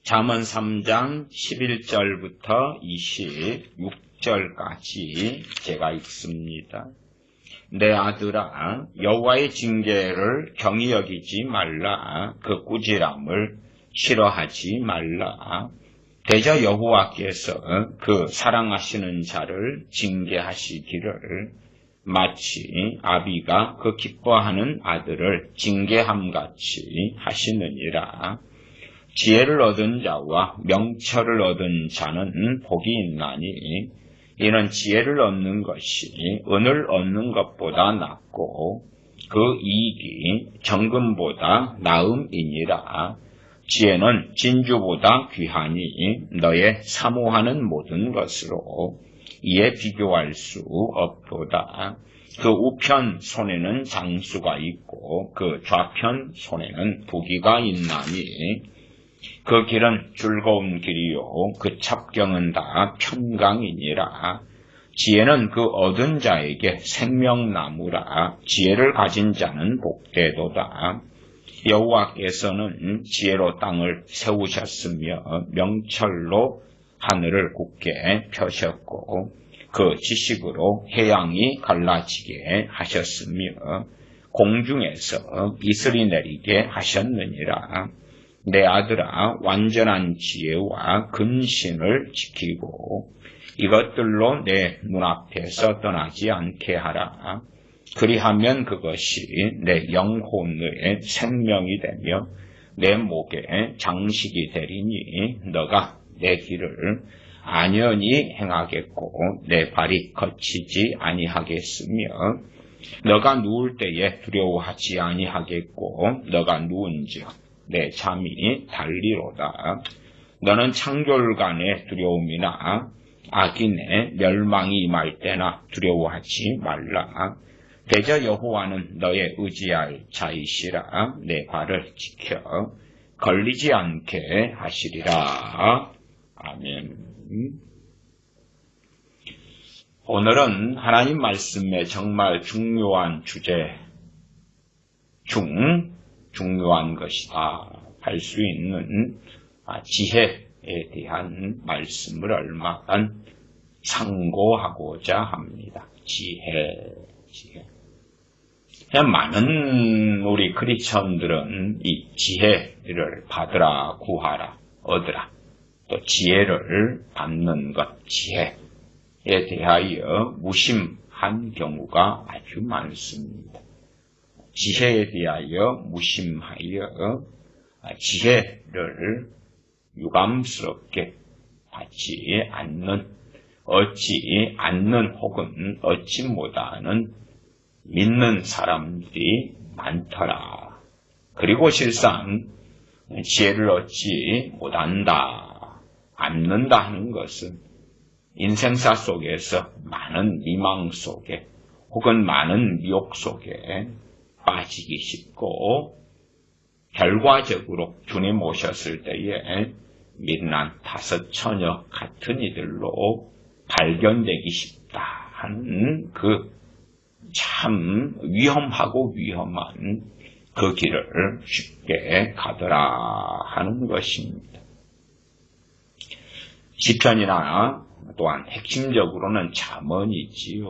잠언 3장 11절부터 26절까지 제가 읽습니다. 내 아들아, 여호와의 징계를 경히 여기지 말라. 그 꾸지람을 싫어하지 말라. 대저 여호와께서 그 사랑하시는 자를 징계하시기를 마치 아비가 그 기뻐하는 아들을 징계함같이 하시느니라. 지혜를 얻은 자와 명철을 얻은 자는 복이 있나니 이는 지혜를 얻는 것이 은을 얻는 것보다 낫고 그 이익이 정금보다 나음이니라. 지혜는 진주보다 귀하니 너의 사모하는 모든 것으로 이에 비교할 수 없도다. 그 우편 손에는 장수가 있고 그 좌편 손에는 부귀가 있나니 그 길은 즐거운 길이요 그 첩경은 다 편강이니라. 지혜는 그 얻은 자에게 생명나무라. 지혜를 가진 자는 복되도다. 여호와께서는 지혜로 땅을 세우셨으며 명철로 하늘을 굳게 펴셨고 그 지식으로 해양이 갈라지게 하셨으며 공중에서 이슬이 내리게 하셨느니라. 내 아들아, 완전한 지혜와 근신을 지키고 이것들로 내 눈앞에서 떠나지 않게 하라. 그리하면 그것이 내 영혼의 생명이 되며 내 목에 장식이 되리니 너가 내 길을 안연히 행하겠고 내 발이 거치지 아니하겠으며 너가 누울 때에 두려워하지 아니하겠고 너가 누운즉 내 잠이 달리로다. 너는 창졸간의 두려움이나 악인의 멸망이 임할 때나 두려워하지 말라. 대저 여호와는 너의 의지할 자이시라. 내 발을 지켜 걸리지 않게 하시리라. 아멘. 오늘은 하나님 말씀의 정말 중요한 주제 중요한 것이다 할 수 있는 지혜에 대한 말씀을 얼마간 상고하고자 합니다. 지혜. 많은 우리 크리스천들은 이 지혜를 받으라, 구하라, 얻으라, 또 지혜를 받는 것, 지혜에 대하여 무심한 경우가 아주 많습니다. 지혜에 대하여 무심하여 지혜를 유감스럽게 받지 않는, 얻지 않는 혹은 얻지 못하는 믿는 사람들이 많더라. 그리고 실상 지혜를 얻지 못한다, 않는다 하는 것은 인생사 속에서 많은 미망 속에 혹은 많은 미혹 속에 빠지기 쉽고 결과적으로 주님 오셨을 때에 민난 다섯 처녀 같은 이들로 발견되기 쉽다 하는 그 참 위험하고 위험한 그 길을 쉽게 가더라 하는 것입니다. 시편이나 또한 핵심적으로는 잠언이지요.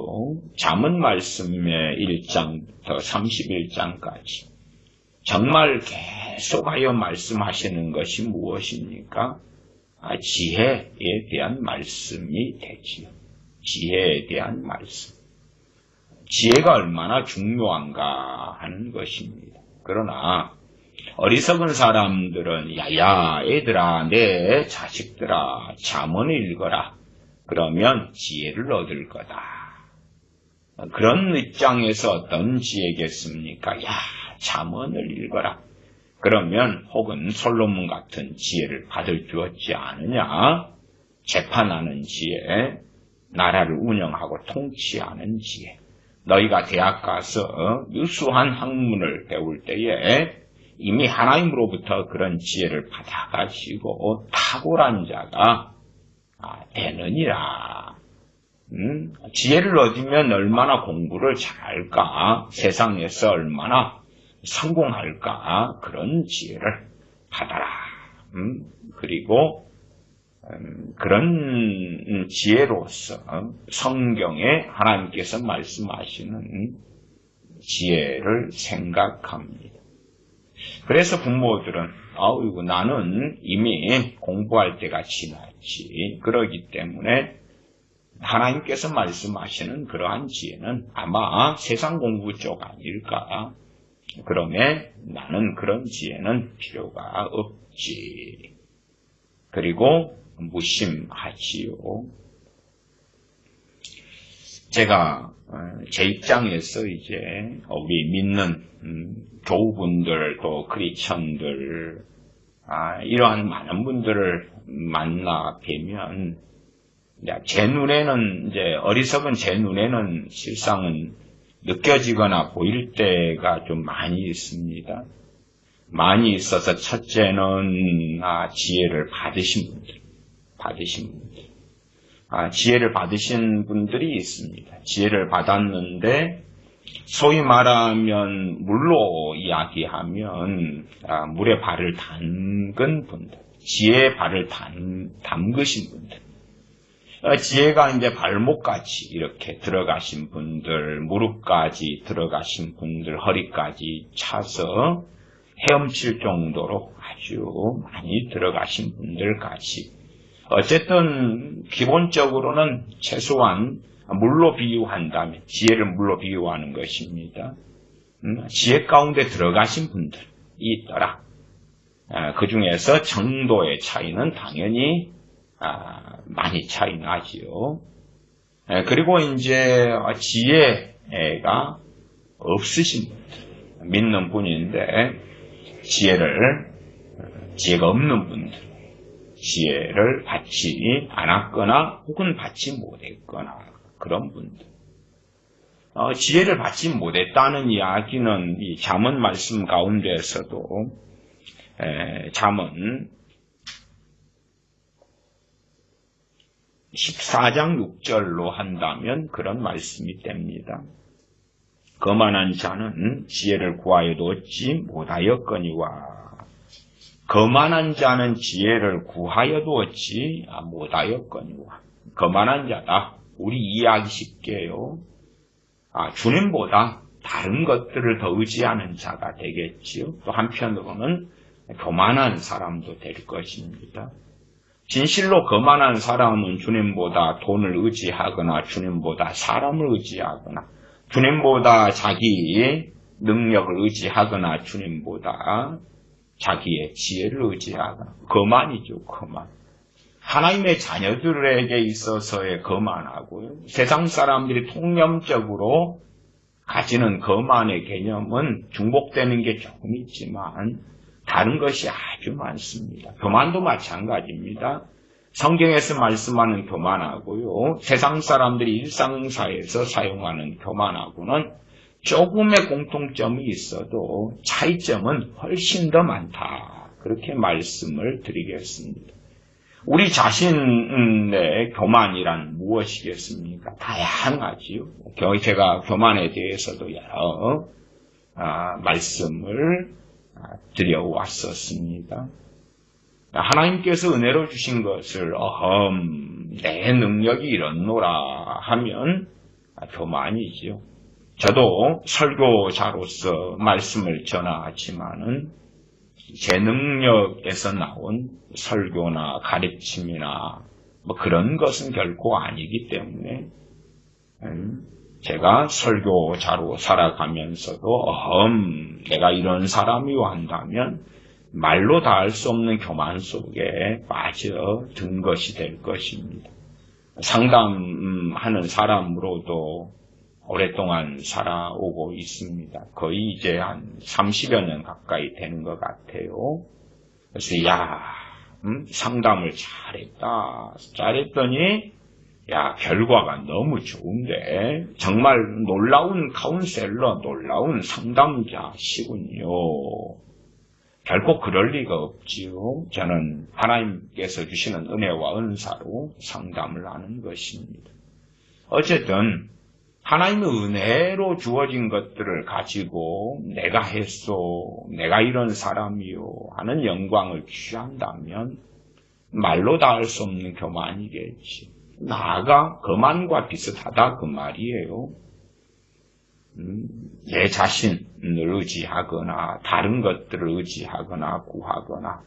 잠언 말씀의 1장부터 31장까지 정말 계속하여 말씀하시는 것이 무엇입니까? 지혜에 대한 말씀이 되지요. 지혜에 대한 말씀. 지혜가 얼마나 중요한가 하는 것입니다. 그러나 어리석은 사람들은 야야 애들아, 내 자식들아, 잠언을 읽어라. 그러면 지혜를 얻을 거다. 그런 입장에서 어떤 지혜겠습니까? 야, 잠언을 읽어라. 그러면 혹은 솔로몬 같은 지혜를 받을 줄 없지 않으냐? 재판하는 지혜, 나라를 운영하고 통치하는 지혜. 너희가 대학 가서 유수한 학문을 배울 때에 이미 하나님으로부터 그런 지혜를 받아가지고 탁월한 자가 되느니라. 지혜를 얻으면 얼마나 공부를 잘할까, 세상에서 얼마나 성공할까, 그런 지혜를 받아라 그리고 그런 지혜로서 성경에 하나님께서 말씀하시는 지혜를 생각합니다. 그래서 부모들은 아이고 나는 이미 공부할 때가 지났지. 그러기 때문에 하나님께서 말씀하시는 그러한 지혜는 아마 세상 공부 쪽 아닐까. 그러면 나는 그런 지혜는 필요가 없지. 그리고 무심하지요. 제가 제 입장에서 이제 우리 믿는 교우분들 또 크리스천들 이러한 많은 분들을 만나 뵈면 제 눈에는 이제 어리석은 제 눈에는 실상은 느껴지거나 보일 때가 좀 많이 있습니다. 많이 있어서 첫째는 지혜를 받으신 분들. 지혜를 받으신 분들이 있습니다. 지혜를 받았는데 소위 말하면 물로 이야기하면 물에 발을 담근 분들, 지혜의 발을 담그신 분들, 지혜가 이제 발목까지 이렇게 들어가신 분들, 무릎까지 들어가신 분들, 허리까지 차서 헤엄칠 정도로 아주 많이 들어가신 분들까지 어쨌든 기본적으로는 최소한 물로 비유한다면 지혜를 물로 비유하는 것입니다. 지혜 가운데 들어가신 분들이 있더라. 그 중에서 정도의 차이는 당연히 많이 차이 나지요. 그리고 이제 지혜가 없으신 분들, 믿는 분인데 지혜가 없는 분들, 지혜를 받지 않았거나 혹은 받지 못했거나 그런 분들. 지혜를 받지 못했다는 이야기는 이 잠언 말씀 가운데서도 잠언 14장 6절로 한다면 그런 말씀이 됩니다. 거만한 자는 지혜를 구하여도 얻지 못하였거니와 거만한 자는 지혜를 구하여도 얻지 못하였거니와 거만한 자다. 우리 이해하기 쉽게요. 주님보다 다른 것들을 더 의지하는 자가 되겠지요. 또 한편으로는 교만한 사람도 될 것입니다. 진실로 거만한 사람은 주님보다 돈을 의지하거나 주님보다 사람을 의지하거나 주님보다 자기의 능력을 의지하거나 주님보다 자기의 지혜를 의지하거나 거만이죠. 거만. 하나님의 자녀들에게 있어서의 거만하고요. 세상 사람들이 통념적으로 가지는 거만의 개념은 중복되는 게 조금 있지만 다른 것이 아주 많습니다. 교만도 마찬가지입니다. 성경에서 말씀하는 교만하고요. 세상 사람들이 일상사에서 사용하는 교만하고는 조금의 공통점이 있어도 차이점은 훨씬 더 많다. 그렇게 말씀을 드리겠습니다. 우리 자신의 교만이란 무엇이겠습니까? 다양하지요. 제가 교만에 대해서도 여러 말씀을 드려왔었습니다. 하나님께서 은혜로 주신 것을 내 능력이 이렇노라 하면 교만이지요. 저도 설교자로서 말씀을 전하지만은 제 능력에서 나온 설교나 가르침이나 그런 것은 결코 아니기 때문에 제가 설교자로 살아가면서도 내가 이런 사람이요 한다면 말로 다 할 수 없는 교만 속에 빠져든 것이 될 것입니다. 상담하는 사람으로도 오랫동안 살아오고 있습니다. 거의 이제 한 30여 년 가까이 되는 것 같아요. 그래서 상담을 잘했더니 결과가 너무 좋은데 정말 놀라운 카운셀러, 놀라운 상담자시군요. 결코 그럴 리가 없지요. 저는 하나님께서 주시는 은혜와 은사로 상담을 하는 것입니다. 어쨌든 하나님의 은혜로 주어진 것들을 가지고 내가 했소, 내가 이런 사람이요 하는 영광을 취한다면 말로 다 할 수 없는 교만이겠지. 나아가 거만과 비슷하다 그 말이에요. 내 자신을 의지하거나 다른 것들을 의지하거나 구하거나,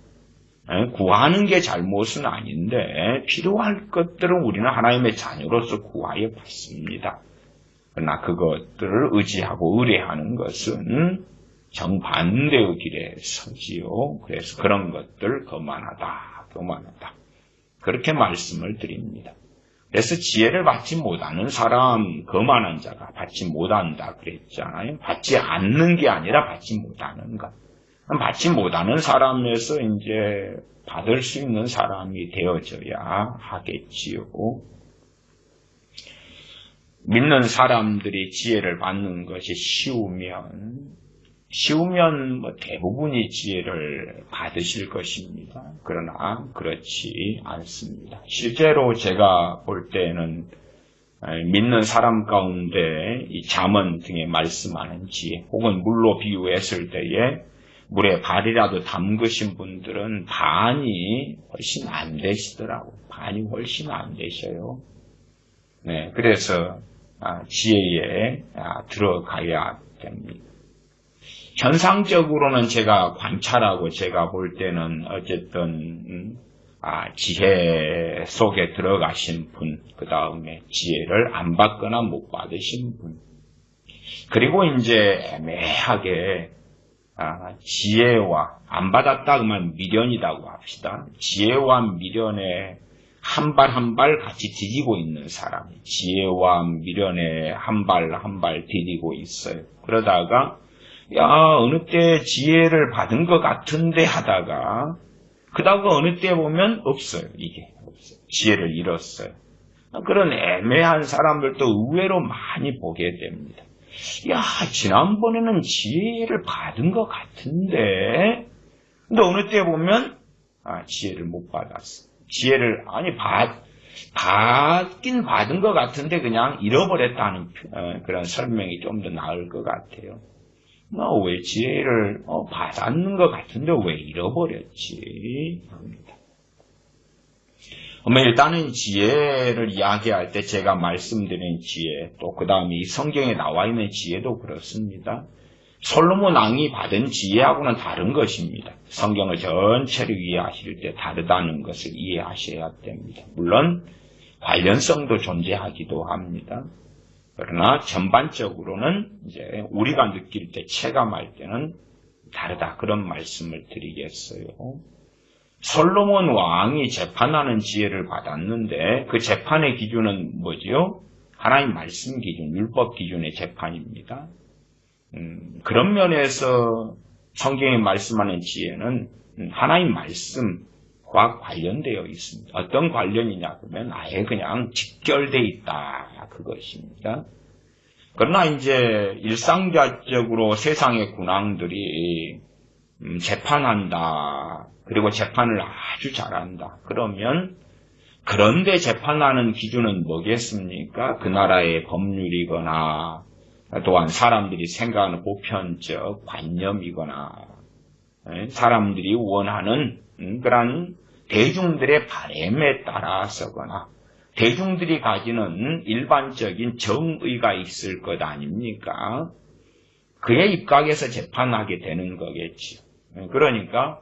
구하는 게 잘못은 아닌데 필요할 것들은 우리는 하나님의 자녀로서 구하여 받습니다. 그러나 그것들을 의지하고 의뢰하는 것은 정반대의 길에 서지요. 그래서 그런 것들 거만하다. 그렇게 말씀을 드립니다. 그래서 지혜를 받지 못하는 사람, 거만한 자가 받지 못한다 그랬잖아요. 받지 않는 게 아니라 받지 못하는 것. 받지 못하는 사람에서 이제 받을 수 있는 사람이 되어져야 하겠지요. 믿는 사람들이 지혜를 받는 것이 쉬우면 뭐 대부분이 지혜를 받으실 것입니다. 그러나 그렇지 않습니다. 실제로 제가 볼 때는 믿는 사람 가운데 이 잠언 등에 말씀하는 지혜, 혹은 물로 비유했을 때에 물에 발이라도 담그신 분들은 반이 훨씬 안 되시더라고요. 반이 훨씬 안 되셔요. 네, 그래서 지혜에 들어가야 됩니다. 현상적으로는 제가 관찰하고 제가 볼 때는 어쨌든 지혜 속에 들어가신 분, 그 다음에 지혜를 안 받거나 못 받으신 분, 그리고 이제 애매하게 지혜와 안 받았다 그러면 미련이라고 합시다. 지혜와 미련에 한 발 한 발 같이 디디고 있는 사람이 지혜와 미련에 한 발 한 발 디디고 있어요. 그러다가 어느 때 지혜를 받은 것 같은데 하다가 그다가 어느 때 보면 없어요. 이게 없어요. 지혜를 잃었어요. 그런 애매한 사람들도 의외로 많이 보게 됩니다. 지난번에는 지혜를 받은 것 같은데, 근데 어느 때 보면 지혜를 못 받았어. 지혜를 받긴 받은 것 같은데 그냥 잃어버렸다는 그런 설명이 좀 더 나을 것 같아요. 왜 지혜를 받았는 것 같은데 왜 잃어버렸지? 합니다. 일단은 지혜를 이야기할 때 제가 말씀드린 지혜, 또 그 다음에 이 성경에 나와 있는 지혜도 그렇습니다. 솔로몬 왕이 받은 지혜하고는 다른 것입니다. 성경을 전체를 이해하실 때 다르다는 것을 이해하셔야 됩니다. 물론 관련성도 존재하기도 합니다. 그러나 전반적으로는 이제 우리가 느낄 때, 체감할 때는 다르다, 그런 말씀을 드리겠어요. 솔로몬 왕이 재판하는 지혜를 받았는데 그 재판의 기준은 뭐지요? 하나님 말씀 기준, 율법 기준의 재판입니다. 그런 면에서 성경이 말씀하는 지혜는 하나님 말씀과 관련되어 있습니다. 어떤 관련이냐 그러면 아예 그냥 직결되어 있다, 그것입니다. 그러나 이제 일상적으로 세상의 군왕들이 재판한다, 그리고 재판을 아주 잘한다, 그러면 그런데 재판하는 기준은 뭐겠습니까? 그 나라의 법률이거나 또한 사람들이 생각하는 보편적 관념이거나 사람들이 원하는 그런 대중들의 바람에 따라서거나 대중들이 가지는 일반적인 정의가 있을 것 아닙니까? 그에 입각해서 재판하게 되는 거겠지요. 그러니까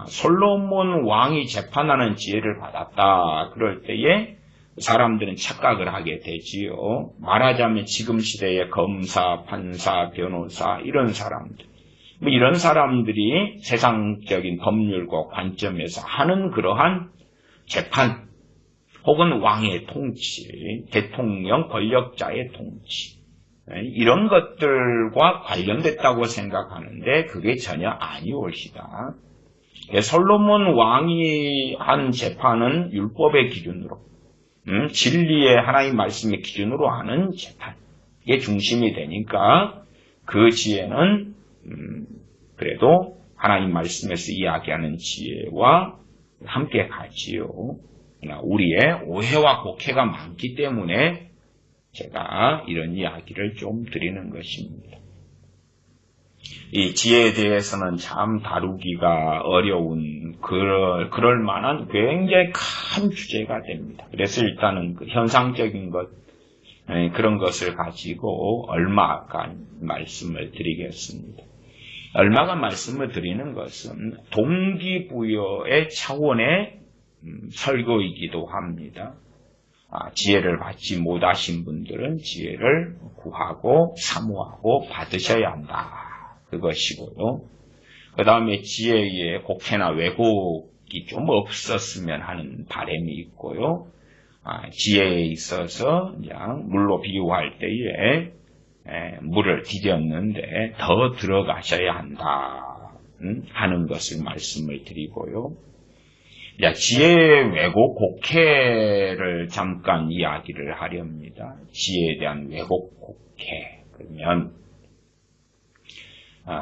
솔로몬 왕이 재판하는 지혜를 받았다, 그럴 때에 사람들은 착각을 하게 되지요. 말하자면 지금 시대의 검사, 판사, 변호사, 이런 사람들, 이런 사람들이 세상적인 법률과 관점에서 하는 그러한 재판, 혹은 왕의 통치, 대통령, 권력자의 통치, 이런 것들과 관련됐다고 생각하는데 그게 전혀 아니올시다. 솔로몬 왕이 한 재판은 율법의 기준으로, 진리의 하나님 말씀의 기준으로 하는 재판, 이게 중심이 되니까 그 지혜는 그래도 하나님 말씀에서 이야기하는 지혜와 함께 가지요. 우리의 오해와 곡해가 많기 때문에 제가 이런 이야기를 좀 드리는 것입니다. 이 지혜에 대해서는 참 다루기가 어려운 그럴 만한 굉장히 큰 주제가 됩니다. 그래서 일단은 그 현상적인 것, 그런 것을 가지고 얼마간 말씀을 드리겠습니다. 얼마간 말씀을 드리는 것은 동기부여의 차원의 설교이기도 합니다. 지혜를 받지 못하신 분들은 지혜를 구하고 사모하고 받으셔야 한다. 그것이고요. 그 다음에 지혜의 곡해나 왜곡이 좀 없었으면 하는 바람이 있고요. 지혜에 있어서 그냥 물로 비유할 때에 물을 뒤졌는데 더 들어가셔야 한다 하는 것을 말씀을 드리고요. 지혜의 왜곡, 곡해를 잠깐 이야기를 하렵니다. 지혜에 대한 왜곡, 곡해. 그러면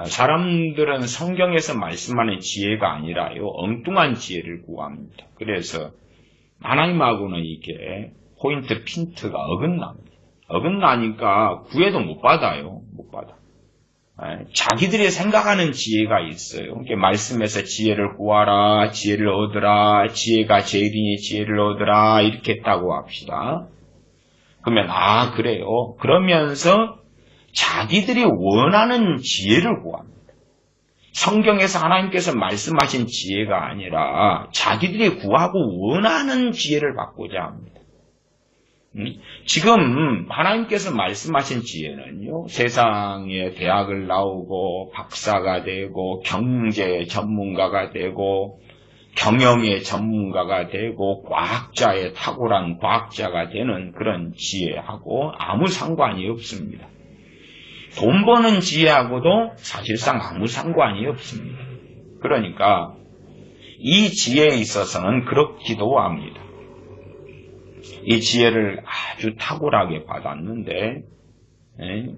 사람들은 성경에서 말씀하는 지혜가 아니라요, 엉뚱한 지혜를 구합니다. 그래서 하나님하고는 이게 포인트, 핀트가 어긋납니다. 어긋나니까 구해도 못 받아요. 못 받아. 자기들이 생각하는 지혜가 있어요. 말씀에서 지혜를 구하라, 지혜를 얻으라, 지혜가 제일이니 지혜를 얻으라, 이렇게 했다고 합시다. 그러면, 그래요. 그러면서 자기들이 원하는 지혜를 구합니다. 성경에서 하나님께서 말씀하신 지혜가 아니라 자기들이 구하고 원하는 지혜를 받고자 합니다. 지금 하나님께서 말씀하신 지혜는요, 세상에 대학을 나오고 박사가 되고 경제 전문가가 되고 경영의 전문가가 되고 과학자의 탁월한 과학자가 되는 그런 지혜하고 아무 상관이 없습니다. 돈 버는 지혜하고도 사실상 아무 상관이 없습니다. 그러니까 이 지혜에 있어서는 그렇기도 합니다. 이 지혜를 아주 탁월하게 받았는데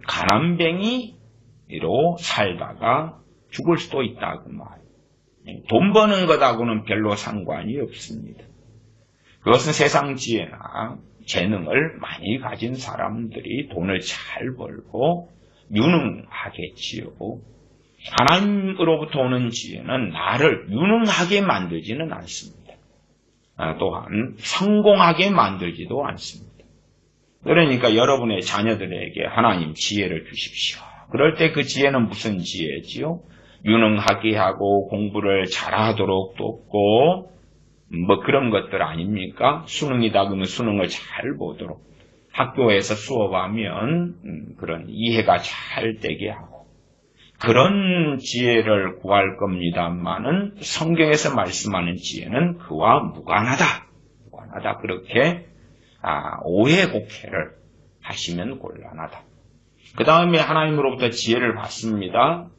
가난뱅이로 살다가 죽을 수도 있다 그 말. 돈 버는 것하고는 별로 상관이 없습니다. 그것은 세상 지혜나 재능을 많이 가진 사람들이 돈을 잘 벌고 유능하겠지요. 하나님으로부터 오는 지혜는 나를 유능하게 만들지는 않습니다. 또한 성공하게 만들지도 않습니다. 그러니까 여러분의 자녀들에게 하나님 지혜를 주십시오. 그럴 때 그 지혜는 무슨 지혜지요? 유능하게 하고 공부를 잘하도록 돕고 그런 것들 아닙니까? 수능이다 그러면 수능을 잘 보도록, 학교에서 수업하면 그런 이해가 잘 되게 하고, 그런 지혜를 구할 겁니다만은 성경에서 말씀하는 지혜는 그와 무관하다. 그렇게 오해 곡해를 하시면 곤란하다. 그 다음에 하나님으로부터 지혜를 받습니다.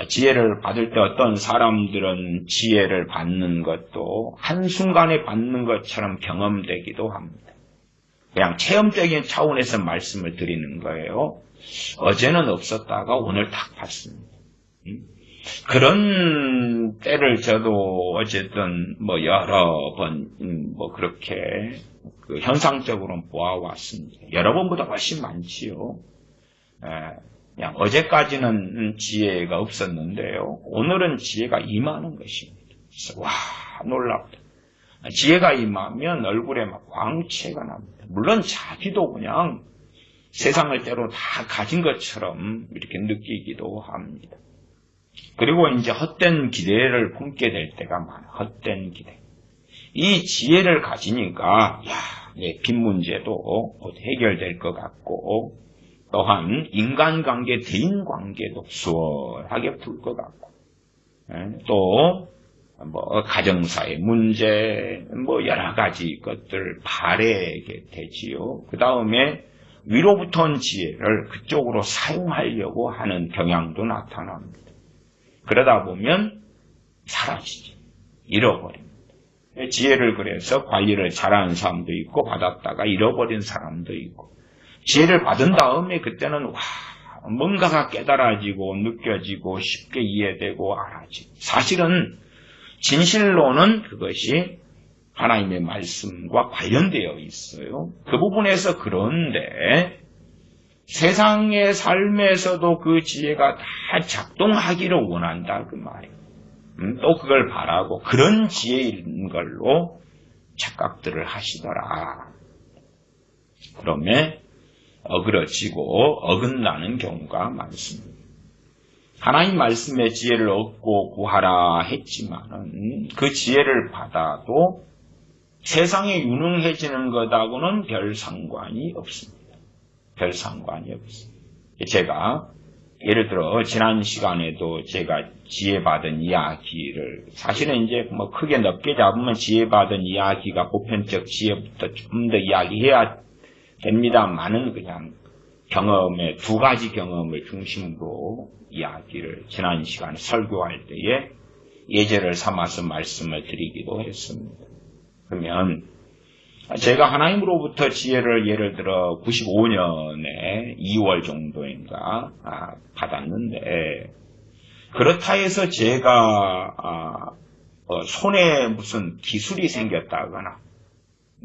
지혜를 받을 때 어떤 사람들은 지혜를 받는 것도 한순간에 받는 것처럼 경험되기도 합니다. 그냥 체험적인 차원에서 말씀을 드리는 거예요. 어제는 없었다가 오늘 딱 봤습니다. 그런 때를 저도 어쨌든 여러 번 그렇게 현상적으로는 보아왔습니다. 여러 번보다 훨씬 많지요. 그냥 어제까지는 지혜가 없었는데요, 오늘은 지혜가 임하는 것입니다. 그래서 놀랍다. 지혜가 임하면 얼굴에 막 광채가 납니다. 물론 자기도 그냥 세상을 때로 다 가진 것처럼 이렇게 느끼기도 합니다. 그리고 이제 헛된 기대를 품게 될 때가 많아요. 헛된 기대. 이 지혜를 가지니까 내 빚 문제도 곧 해결될 것 같고, 또한 인간관계, 대인관계도 수월하게 풀 것 같고, 또 가정사의 문제, 여러 가지 것들 바래게 되지요. 그 다음에 위로부터 온 지혜를 그쪽으로 사용하려고 하는 경향도 나타납니다. 그러다 보면 사라지죠. 잃어버립니다. 지혜를 그래서 관리를 잘하는 사람도 있고 받았다가 잃어버린 사람도 있고, 지혜를 받은 다음에 그때는 뭔가가 깨달아지고 느껴지고 쉽게 이해되고 알아지고, 사실은 진실로는 그것이 하나님의 말씀과 관련되어 있어요. 그 부분에서 그런데 세상의 삶에서도 그 지혜가 다 작동하기를 원한다 그 말이에요. 또 그걸 바라고 그런 지혜인 걸로 착각들을 하시더라. 그러면 어그러지고 어긋나는 경우가 많습니다. 하나님 말씀의 지혜를 얻고 구하라 했지만은 그 지혜를 받아도 세상에 유능해지는 것하고는 별 상관이 없습니다. 별 상관이 없습니다. 제가 예를 들어 지난 시간에도 제가 지혜받은 이야기를 사실은 이제 뭐 크게 넓게 잡으면 지혜받은 이야기가 보편적 지혜부터 좀 더 이야기해야 됩니다만은 그냥 경험의 두 가지 경험을 중심으로 이야기를 지난 시간에 설교할 때에 예제를 삼아서 말씀을 드리기도 했습니다. 그러면 제가 하나님으로부터 지혜를 예를 들어 95년에 2월 정도인가 받았는데 그렇다 해서 제가 손에 무슨 기술이 생겼다거나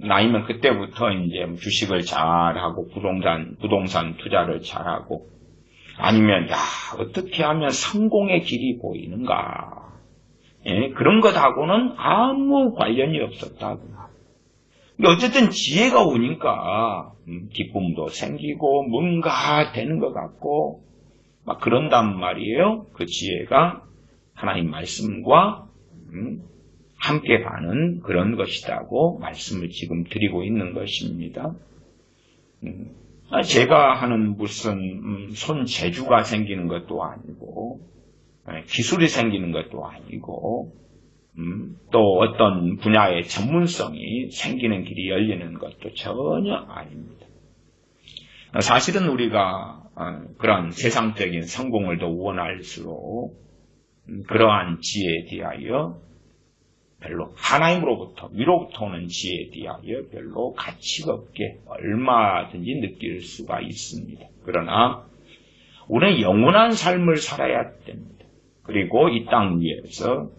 아니면 그때부터 이제 주식을 잘하고 부동산 투자를 잘하고 아니면 어떻게 하면 성공의 길이 보이는가 그런 것하고는 아무 관련이 없었다거나 어쨌든 지혜가 오니까 기쁨도 생기고 뭔가 되는 것 같고 막 그런단 말이에요. 그 지혜가 하나님 말씀과 함께 가는 그런 것이라고 말씀을 지금 드리고 있는 것입니다. 제가 하는 무슨 손재주가 생기는 것도 아니고 기술이 생기는 것도 아니고 또 어떤 분야의 전문성이 생기는 길이 열리는 것도 전혀 아닙니다. 사실은 우리가 그러한 세상적인 성공을 더 원할수록 그러한 지혜에 대하여 별로 하나님으로부터 위로부터 오는 지혜에 대하여 별로 가치가 없게 얼마든지 느낄 수가 있습니다. 그러나 우리는 영원한 삶을 살아야 됩니다. 그리고 이 땅 위에서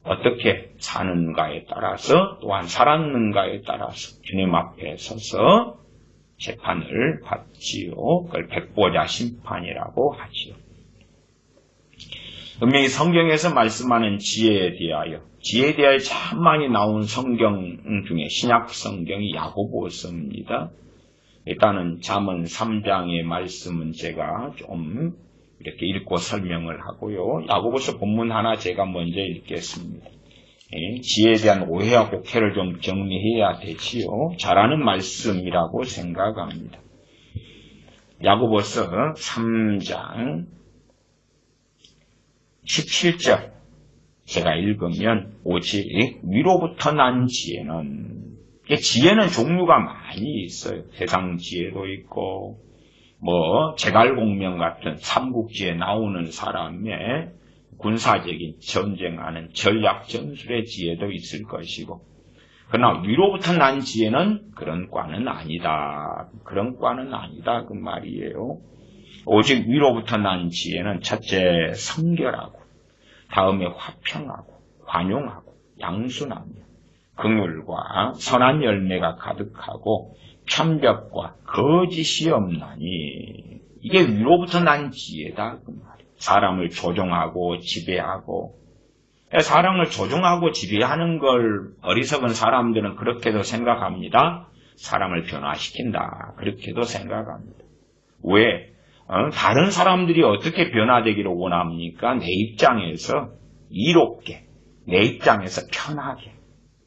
어떻게 사는가에 따라서 또한 살았는가에 따라서 주님 앞에 서서 재판을 받지요. 그걸 백보자 심판이라고 하지요. 분명히 성경에서 말씀하는 지혜에 대하여 참 많이 나온 성경 중에 신약 성경이 야고보서입니다. 일단은 잠언 3장의 말씀은 제가 좀 이렇게 읽고 설명을 하고요. 야고보서 본문 하나 제가 먼저 읽겠습니다. 지혜에 대한 오해와 곡해를 좀 정리해야 되지요. 잘하는 말씀이라고 생각합니다. 야고보서 3장 17절 제가 읽으면 오직 위로부터 난 지혜는 종류가 많이 있어요. 세상 지혜도 있고 제갈공명 같은 삼국지에 나오는 사람의 군사적인 전쟁하는 전략 전술의 지혜도 있을 것이고 그러나 위로부터 난 지혜는 그런 과는 아니다. 그 말이에요. 오직 위로부터 난 지혜는 첫째 성결하고 다음에 화평하고 관용하고 양순하며 긍휼과 선한 열매가 가득하고 편벽과 거짓이 없나니 이게 위로부터 난 지혜다 그 말이에요. 사람을 조종하고 지배하고 사람을 조종하고 지배하는 걸 어리석은 사람들은 그렇게도 생각합니다. 사람을 변화시킨다 그렇게도 생각합니다. 왜? 다른 사람들이 어떻게 변화되기를 원합니까? 내 입장에서 이롭게, 내 입장에서 편하게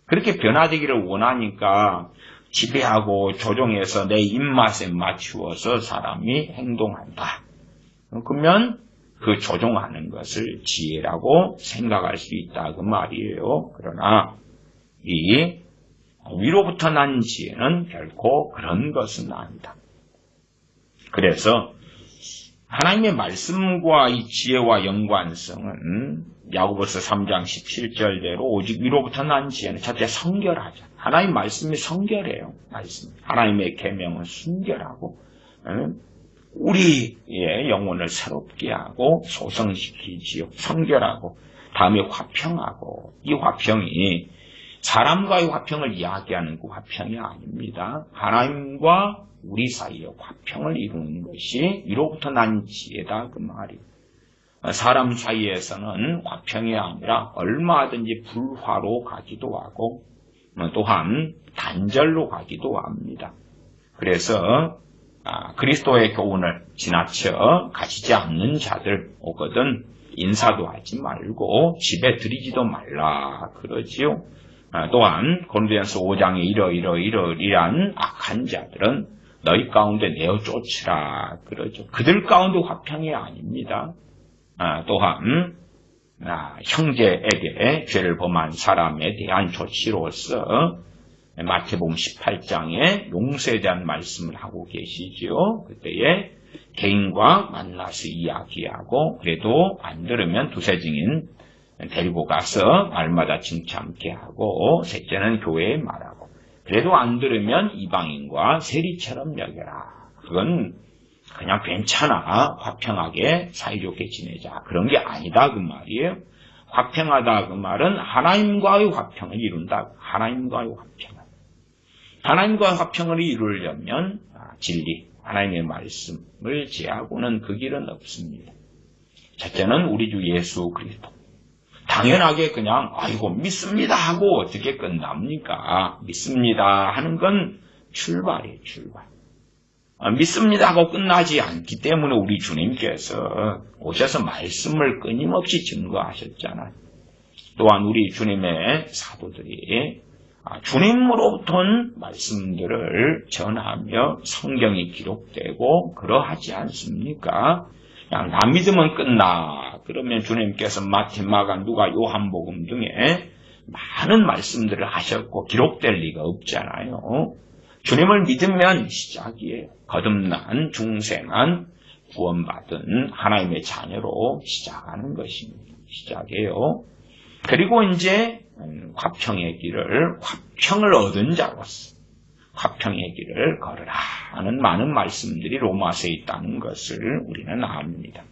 그렇게 변화되기를 원하니까 지배하고 조종해서 내 입맛에 맞추어서 사람이 행동한다. 그러면 그 조종하는 것을 지혜라고 생각할 수 있다 그 말이에요. 그러나 이 위로부터 난 지혜는 결코 그런 것은 아니다. 그래서 하나님의 말씀과 이 지혜와 연관성은 야고보서 3장 17절대로 오직 위로부터 난 지혜는 첫째 성결하자. 하나님 말씀이 성결해요. 하나님의 계명은 순결하고 우리의 영혼을 새롭게 하고 소성시키지요. 성결하고 다음에 화평하고 이 화평이 사람과의 화평을 이야기하는 그 화평이 아닙니다. 하나님과 우리 사이의 화평을 이루는 것이 위로부터 난 지혜다 그 말이에요. 사람 사이에서는 화평이 아니라 얼마든지 불화로 가기도 하고 또한 단절로 가기도 합니다. 그래서 그리스도의 교훈을 지나쳐 가지지 않는 자들 오거든 인사도 하지 말고 집에 들이지도 말라 그러지요. 또한 고린도전서 5장에 이러이러한 악한 자들은 너희 가운데 내어 쫓으라 그러죠. 그들 가운데 화평이 아닙니다. 또한 형제에게 죄를 범한 사람에 대한 조치로서 마태복음 18장에 용서에 대한 말씀을 하고 계시지요. 그때에 개인과 만나서 이야기하고 그래도 안 들으면 두세 증인 데리고 가서 말마다 칭찬케 하고 셋째는 교회에 말하고 그래도 안 들으면 이방인과 세리처럼 여겨라. 그건 그냥 괜찮아. 화평하게 사이좋게 지내자. 그런 게 아니다 그 말이에요. 화평하다 그 말은 하나님과의 화평을 이룬다. 하나님과의 화평을 이루려면 진리, 하나님의 말씀을 제하고는 그 길은 없습니다. 첫째는 우리 주 예수 그리스도. 당연하게 그냥 아이고 믿습니다 하고 어떻게 끝납니까? 믿습니다 하는 건 출발이에요. 출발. 믿습니다 하고 끝나지 않기 때문에 우리 주님께서 오셔서 말씀을 끊임없이 증거하셨잖아요. 또한 우리 주님의 사도들이 주님으로부터 온 말씀들을 전하며 성경이 기록되고 그러하지 않습니까? 그냥 나 믿으면 끝나. 그러면 주님께서 마태, 마가, 누가, 요한복음 등에 많은 말씀들을 하셨고 기록될 리가 없잖아요. 주님을 믿으면 시작이에요. 거듭난 중생한 구원받은 하나님의 자녀로 시작하는 것입니다. 시작이에요. 그리고 이제 화평의 길을 화평을 얻은 자로서 화평의 길을 걸으라 하는 많은 말씀들이 로마서에 있다는 것을 우리는 압니다.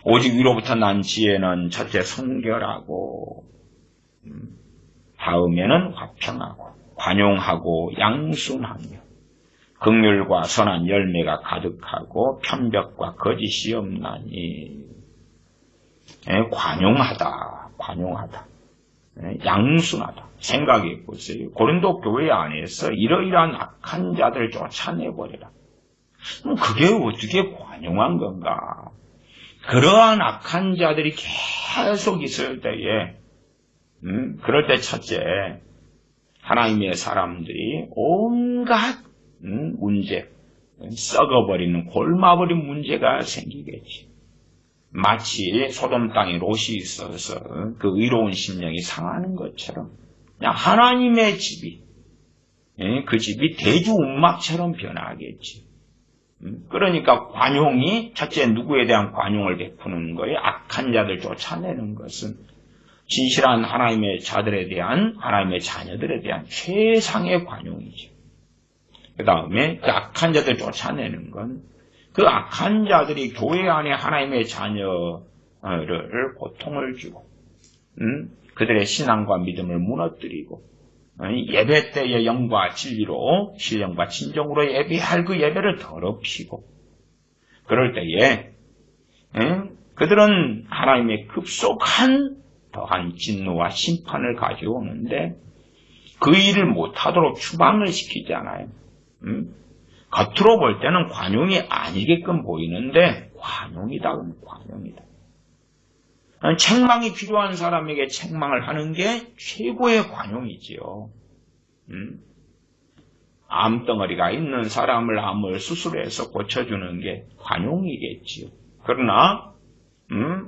오직 위로부터 난 지혜는 첫째 성결하고 다음에는 화평하고 관용하고 양순하며 긍휼과 선한 열매가 가득하고 편벽과 거짓이 없나니 관용하다 양순하다. 생각해 보세요. 고린도 교회 안에서 이러이러한 악한 자들을 쫓아내버리라. 그럼 그게 어떻게 관용한 건가? 그러한 악한 자들이 계속 있을 때에 그럴 때 첫째 하나님의 사람들이 온갖 문제, 썩어버리는 골마버린 문제가 생기겠지. 마치 소돔 땅에 롯이 있어서 그 의로운 심령이 상하는 것처럼 그냥 하나님의 집이 그 집이 대주운막처럼 변하겠지. 그러니까 관용이 첫째 누구에 대한 관용을 베푸는 거예요. 악한 자들 쫓아내는 것은 진실한 하나님의 자들에 대한 하나님의 자녀들에 대한 최상의 관용이죠. 그 다음에 그 악한 자들 쫓아내는 건 그 악한 자들이 교회 안에 하나님의 자녀를 고통을 주고 그들의 신앙과 믿음을 무너뜨리고 예배 때의 영과 진리로 신령과 진정으로 예배할 그 예배를 더럽히고 그럴 때에 그들은 하나님의 급속한 더한 진노와 심판을 가져오는데 그 일을 못하도록 추방을 시키잖아요. 겉으로 볼 때는 관용이 아니게끔 보이는데 관용이다. 책망이 필요한 사람에게 책망을 하는 게 최고의 관용이지요. 암덩어리가 있는 사람을 암을 수술해서 고쳐주는 게 관용이겠지요. 그러나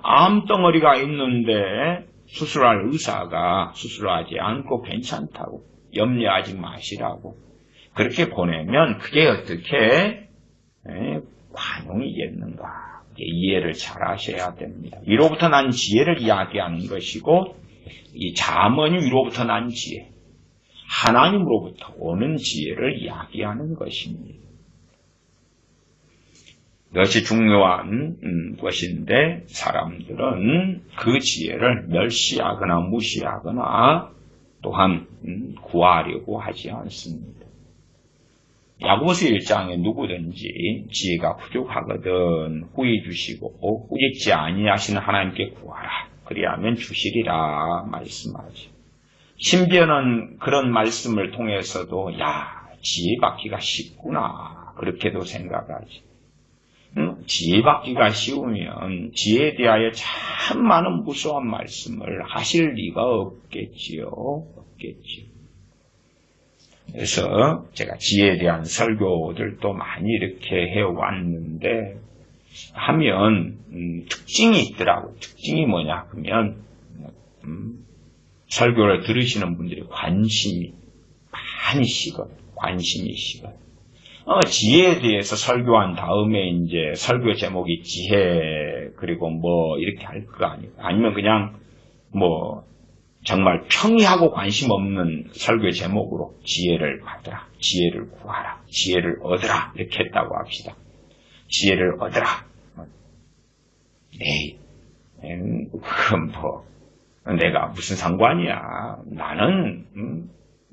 암덩어리가 있는데 수술할 의사가 수술하지 않고 괜찮다고 염려하지 마시라고 그렇게 보내면 그게 어떻게 관용이겠는가 이해를 잘 하셔야 됩니다. 위로부터 난 지혜를 이야기하는 것이고 이 잠언이 위로부터 난 지혜 하나님으로부터 오는 지혜를 이야기하는 것입니다. 이것이 중요한 것인데 사람들은 그 지혜를 멸시하거나 무시하거나 또한 구하려고 하지 않습니다. 야고보서 1장에 누구든지 지혜가 부족하거든 후히 주시고 꾸짖지 아니하시는 하나님께 구하라. 그리하면 주시리라 말씀하죠. 심지어는 그런 말씀을 통해서도 지혜 받기가 쉽구나 그렇게도 생각하지. 지혜 받기가 쉬우면 지혜에 대하여 참 많은 무수한 말씀을 하실 리가 없겠지요. 그래서 제가 지혜에 대한 설교들도 많이 이렇게 해왔는데 하면 특징이 있더라고요. 특징이 뭐냐 하면 설교를 들으시는 분들이 관심이 식어요. 지혜에 대해서 설교한 다음에 이제 설교 제목이 지혜 그리고 뭐 이렇게 할 거 아니에요. 아니면 그냥 뭐 정말 평이하고 관심 없는 설교 제목으로 지혜를 받으라, 지혜를 구하라, 지혜를 얻으라 이렇게 했다고 합시다. 지혜를 얻으라. 그건 내가 무슨 상관이야. 나는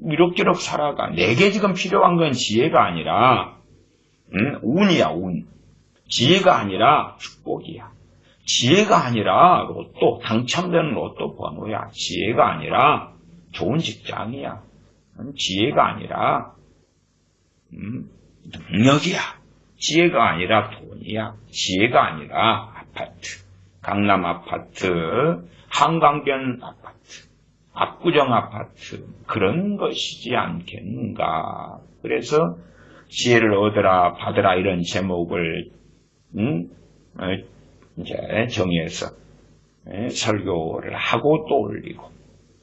이럭저럭 살아가. 내게 지금 필요한 건 지혜가 아니라 운이야, 운. 지혜가 아니라 축복이야. 지혜가 아니라 로또, 당첨되는 로또 번호야. 지혜가 아니라 좋은 직장이야. 지혜가 아니라 능력이야. 지혜가 아니라 돈이야. 지혜가 아니라 아파트, 강남 아파트, 한강변 아파트, 압구정 아파트 그런 것이지 않겠는가. 그래서 지혜를 얻으라 받으라 이런 제목을 이제 정해서 설교를 하고 또 올리고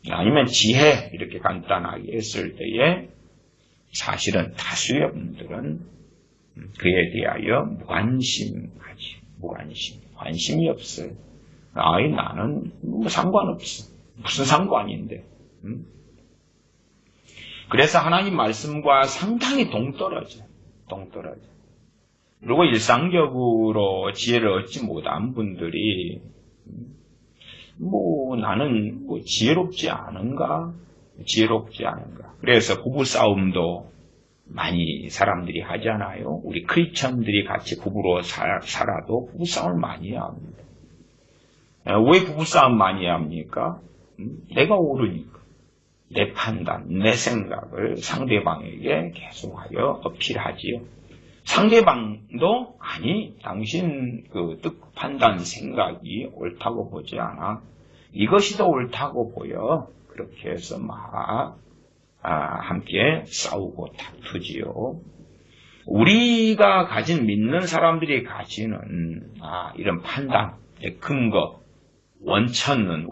아니면 지혜 이렇게 간단하게 했을 때에 사실은 다수의 분들은 그에 대하여 무관심하지. 관심이 없어요. 나는 뭐 상관없어. 무슨 상관인데. 그래서 하나님 말씀과 상당히 동떨어져. 그리고 일상적으로 지혜를 얻지 못한 분들이 나는 지혜롭지 않은가? 그래서 부부싸움도 많이 사람들이 하잖아요. 우리 크리스천들이 같이 부부로 살아도 부부싸움을 많이 합니다. 왜 부부싸움 많이 합니까? 내가 옳으니까. 내 판단, 내 생각을 상대방에게 계속하여 어필하지요. 상대방도 당신 뜻, 판단, 생각이 옳다고 보지 않아. 이것이 더 옳다고 보여. 그렇게 해서 함께 싸우고 다투지요. 우리가 가진 믿는 사람들이 가지는 이런 판단의 근거, 원전은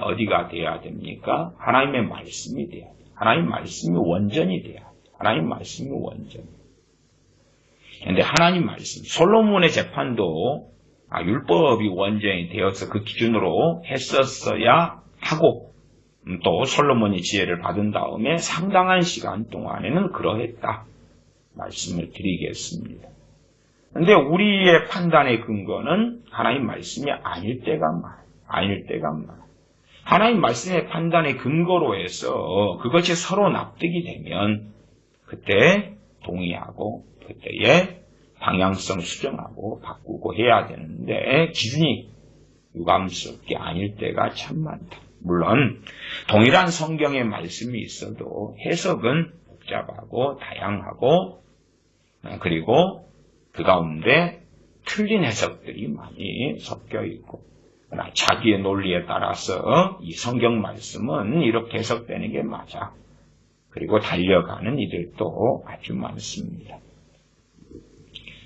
어디가 돼야 됩니까? 하나님의 말씀이 돼야 돼요. 하나님 말씀이 원전이 돼야 돼요. 하나님 말씀이 원전. 그런데 하나님 말씀, 솔로몬의 재판도 율법이 원전이 되어서 그 기준으로 했었어야 하고 또 솔로몬이 지혜를 받은 다음에 상당한 시간 동안에는 그러했다. 말씀을 드리겠습니다. 그런데 우리의 판단의 근거는 하나님 말씀이 아닐 때가 많아요. 하나님 말씀의 판단의 근거로 해서 그것이 서로 납득이 되면 그때 동의하고 그때의 방향성 수정하고 바꾸고 해야 되는데 기준이 유감스럽게 아닐 때가 참 많다. 물론 동일한 성경의 말씀이 있어도 해석은 복잡하고 다양하고 그리고 그 가운데 틀린 해석들이 많이 섞여 있고 자기의 논리에 따라서 이 성경 말씀은 이렇게 해석되는 게 맞아. 그리고 달려가는 이들도 아주 많습니다.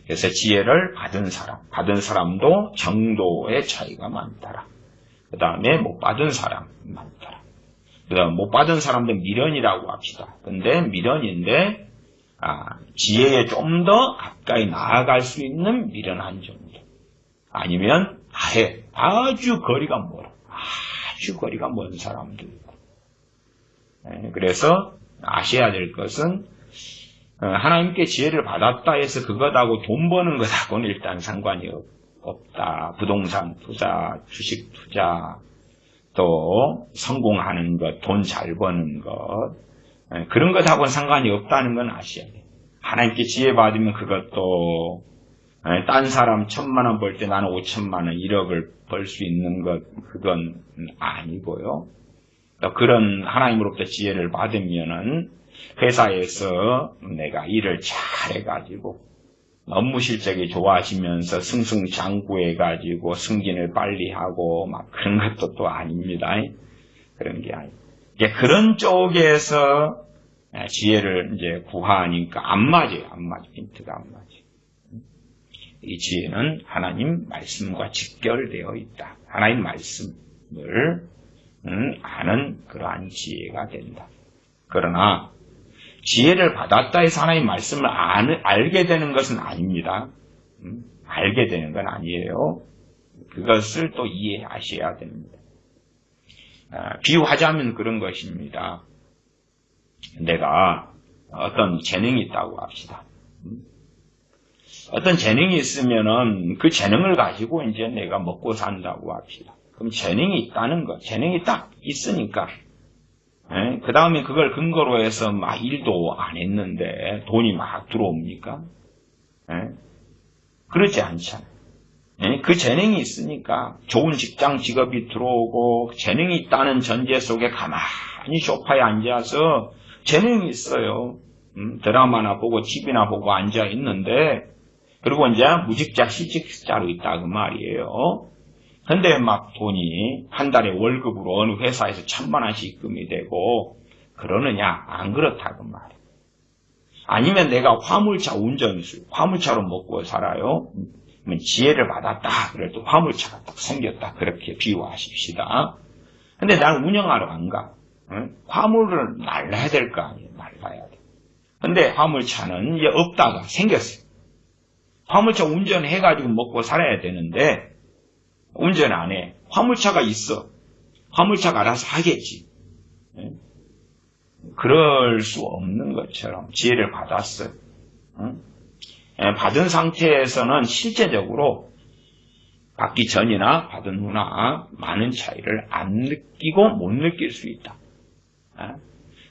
그래서 지혜를 받은 사람도 정도의 차이가 많더라. 그 다음에 못 받은 사람 많더라. 그 다음에 못 받은 사람도 미련이라고 합시다. 근데 미련인데 지혜에 좀 더 가까이 나아갈 수 있는 미련한 정도. 아니면 아주 거리가 먼 사람도 있고. 그래서 아셔야 될 것은 하나님께 지혜를 받았다 해서 그것하고 돈 버는 것하고는 일단 상관이 없다. 부동산 투자, 주식 투자, 또 성공하는 것, 돈 잘 버는 것, 그런 것하고는 상관이 없다는 건 아셔야 돼요. 하나님께 지혜 받으면 그것도 딴 사람 1,000만 원 벌 때 나는 5,000만 원, 1억을 벌 수 있는 것, 그건 아니고요. 또 그런 하나님으로부터 지혜를 받으면은 회사에서 내가 일을 잘 해가지고 업무 실적이 좋아지면서 승승장구해가지고 승진을 빨리 하고 막 그런 것도 또 아닙니다. 그런 게 아니에요. 그런 쪽에서 지혜를 이제 구하니까 안 맞아요. 핀트가 안 맞아요. 이 지혜는 하나님 말씀과 직결되어 있다. 하나님 말씀을 아는 그러한 지혜가 된다. 그러나 지혜를 받았다 해서 하나님 말씀을 알게 되는 것은 아닙니다. 알게 되는 건 아니에요. 그것을 또 이해하셔야 됩니다. 비유하자면 그런 것입니다. 내가 어떤 재능이 있다고 합시다. 어떤 재능이 있으면은 그 재능을 가지고 이제 내가 먹고 산다고 합시다. 그럼 재능이 있다는 것, 재능이 딱 있으니까, 그 다음에 그걸 근거로 해서 막 일도 안 했는데 돈이 막 들어옵니까? 그렇지 않잖아요. 그 재능이 있으니까 좋은 직장 직업이 들어오고 재능이 있다는 전제 속에 가만히 소파에 앉아서 재능이 있어요. 드라마나 보고 TV나 보고 앉아 있는데 그리고 이제 무직자 시직자로 있다 그 말이에요. 근데 막 돈이 한 달에 월급으로 어느 회사에서 1,000만 원씩 입금이 되고 그러느냐? 안 그렇다 그 말이에요. 아니면 내가 화물차 운전수, 화물차로 먹고 살아요. 지혜를 받았다. 그래도 화물차가 딱 생겼다. 그렇게 비유하십시다. 근데 나는 운영하러 안 가. 화물을 날라야 될 거 아니에요. 날라야 돼. 근데 화물차는 이제 없다가 생겼어요. 화물차 운전해가지고 먹고 살아야 되는데 운전 안 해. 화물차가 있어. 화물차가 알아서 하겠지. 그럴 수 없는 것처럼 지혜를 받았어요. 받은 상태에서는 실제적으로 받기 전이나 받은 후나 많은 차이를 안 느끼고 못 느낄 수 있다.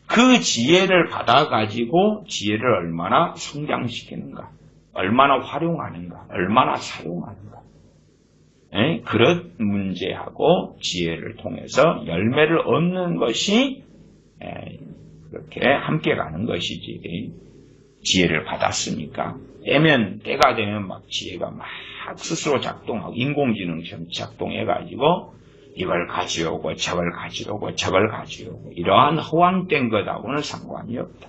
그 지혜를 받아가지고 지혜를 얼마나 성장시키는가, 얼마나 활용하는가, 얼마나 사용하는가. 그런 문제하고 지혜를 통해서 열매를 얻는 것이 그렇게 함께 가는 것이지. 지혜를 받았으니까 때가 되면 막 지혜가 막 스스로 작동하고 인공지능처럼 작동해가지고 이걸 가져오고 저걸 가져오고 저걸 가져오고 이러한 허황된 것하고는 상관이 없다.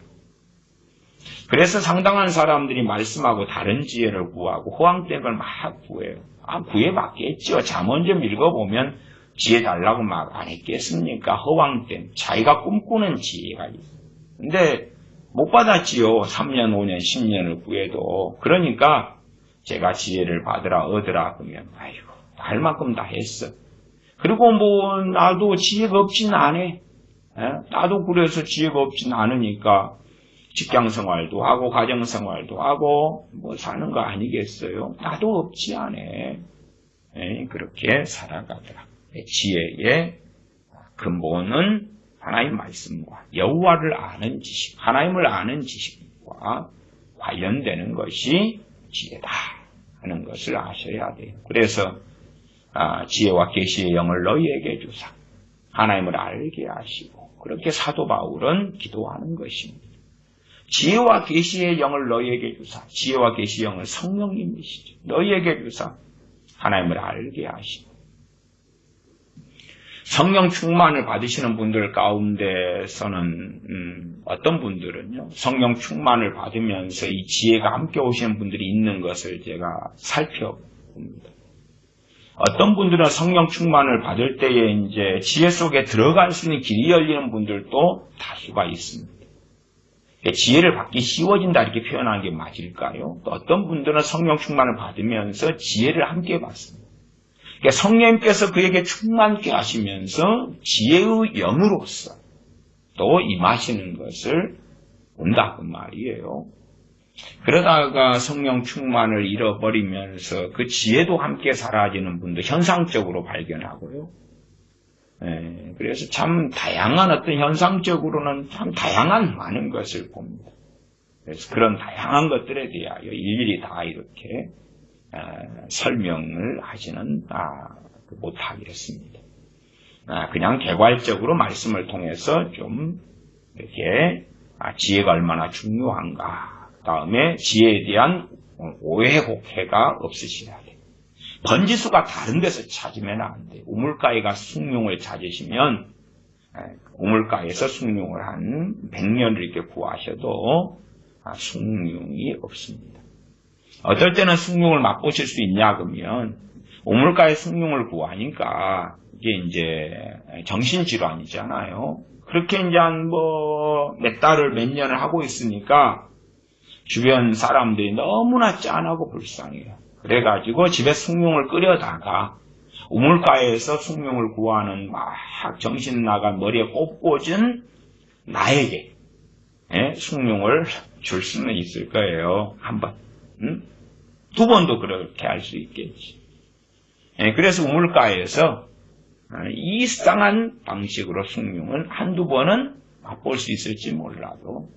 그래서 상당한 사람들이 말씀하고 다른 지혜를 구하고 허황된 걸 막 구해요. 구해봤겠죠. 잠언 좀 읽어보면 지혜 달라고 막 안 했겠습니까? 허황된 자기가 꿈꾸는 지혜가 있어요. 근데 못 받았지요. 3년, 5년, 10년을 구해도. 그러니까 제가 지혜를 받으라 얻으라 그러면 아이고 할 만큼 다 했어. 그리고 뭐 나도 지혜가 없진 않아. 나도 그래서 지혜가 없진 않으니까 직장생활도 하고 가정생활도 하고 뭐 사는 거 아니겠어요? 나도 없지 않아. 그렇게 살아가더라. 지혜의 근본은 하나님 말씀과 여호와를 아는 지식, 하나님을 아는 지식과 관련되는 것이 지혜다 하는 것을 아셔야 돼요. 그래서 지혜와 계시의 영을 너희에게 주사 하나님을 알게 하시고 그렇게 사도 바울은 기도하는 것입니다. 지혜와 계시의 영을 너희에게 주사 지혜와 계시의 영은 성령님이시죠. 너희에게 주사 하나님을 알게 하시고 성령 충만을 받으시는 분들 가운데서는 어떤 분들은요. 성령 충만을 받으면서 이 지혜가 함께 오시는 분들이 있는 것을 제가 살펴봅니다. 어떤 분들은 성령 충만을 받을 때에 이제 지혜 속에 들어갈 수 있는 길이 열리는 분들도 다수가 있습니다. 지혜를 받기 쉬워진다 이렇게 표현하는 게 맞을까요? 또 어떤 분들은 성령 충만을 받으면서 지혜를 함께 받습니다. 그러니까 성령님께서 그에게 충만케 하시면서 지혜의 영으로서 또 임하시는 것을 본다 그 말이에요. 그러다가 성령 충만을 잃어버리면서 그 지혜도 함께 사라지는 분도 현상적으로 발견하고요. 그래서 참 다양한 어떤 현상적으로는 참 다양한 많은 것을 봅니다. 그래서 그런 다양한 것들에 대하여 일일이 다 이렇게 설명을 하지는 못하겠습니다. 그냥 개괄적으로 말씀을 통해서 좀 이렇게 지혜가 얼마나 중요한가, 그 다음에 지혜에 대한 오해 혹해가 없으셔야 돼요. 번지수가 다른 데서 찾으면 안 돼요. 우물가에가 숭늉을 찾으시면 우물가에서 숭늉을 한 100년을 이렇게 구하셔도 숭늉이 없습니다. 어떨 때는 숭늉을 맛보실 수 있냐 그러면 우물가에 숭늉을 구하니까 이게 이제 정신질환이잖아요. 그렇게 이제 한 몇 달을 몇 년을 하고 있으니까 주변 사람들이 너무나 짠하고 불쌍해요. 그래가지고 집에 숭늉을 끓여다가 우물가에서 숭늉을 구하는 막 정신 나간 머리에 꼽꽂은 나에게 숭늉을 줄 수는 있을 거예요. 한 번. 두 번도 그렇게 할 수 있겠지. 그래서 우물가에서 이상한 방식으로 숭늉은 한두 번은 맛볼 수 있을지 몰라도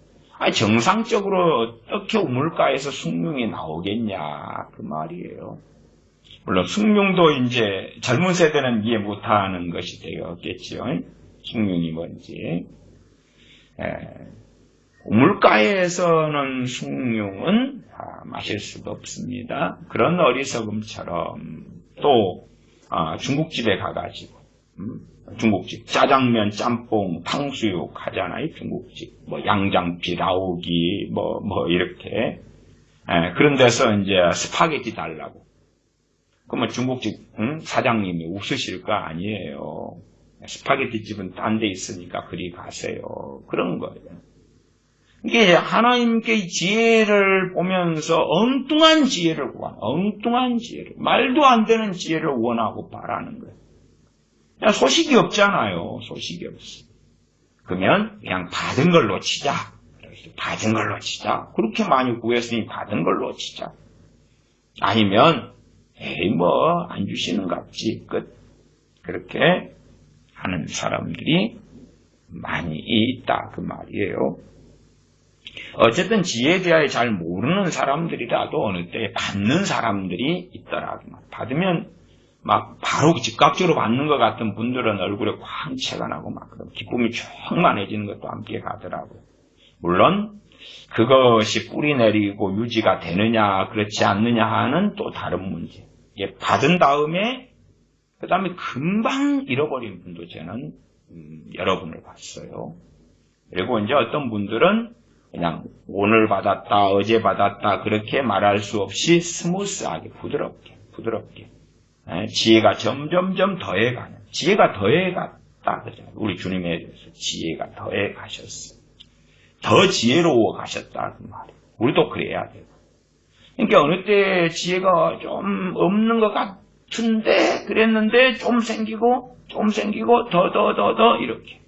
정상적으로 어떻게 우물가에서 숭늉이 나오겠냐 그 말이에요. 물론 숭늉도 이제 젊은 세대는 이해 못하는 것이 되었겠지요. 숭늉이 뭔지. 우물가에서는 숭늉은 마실 수도 없습니다. 그런 어리석음처럼 또 중국집에 가가지고 중국집 짜장면, 짬뽕, 탕수육 하잖아요. 중국집 양장피, 라오기 이렇게 그런 데서 이제 스파게티 달라고 그러면 중국집 사장님이 웃으실 거 아니에요. 스파게티 집은 딴 데 있으니까 그리 가세요. 그런 거예요. 이게 하나님께 지혜를 보면서 엉뚱한 지혜를 구하는, 엉뚱한 지혜를, 말도 안 되는 지혜를 원하고 바라는 거예요. 그냥 소식이 없잖아요. 소식이 없어. 그러면 그냥 받은 걸로 치자. 받은 걸로 치자. 그렇게 많이 구했으니 받은 걸로 치자. 아니면 안 주시는갑지. 끝. 그렇게 하는 사람들이 많이 있다 그 말이에요. 어쨌든 지혜에 대하여 잘 모르는 사람들이라도 어느 때 받는 사람들이 있더라. 받으면 막 바로 즉각적으로 받는 것 같은 분들은 얼굴에 광채가 나고 막 기쁨이 충만해지는 것도 함께 가더라고요. 물론 그것이 뿌리 내리고 유지가 되느냐 그렇지 않느냐 하는 또 다른 문제. 이게 받은 다음에 그 다음에 금방 잃어버린 분도 저는 여러 분을 봤어요. 그리고 이제 어떤 분들은 그냥 오늘 받았다, 어제 받았다 그렇게 말할 수 없이 스무스하게 부드럽게 지혜가 점점점 더해가는 지혜가 더해갔다 그러잖아요. 우리 주님에 대해서 지혜가 더해가셨어. 더 지혜로워 가셨다 그 말이에요. 우리도 그래야 돼요. 그러니까 어느 때 지혜가 좀 없는 것 같은데 그랬는데 좀 생기고 더 이렇게.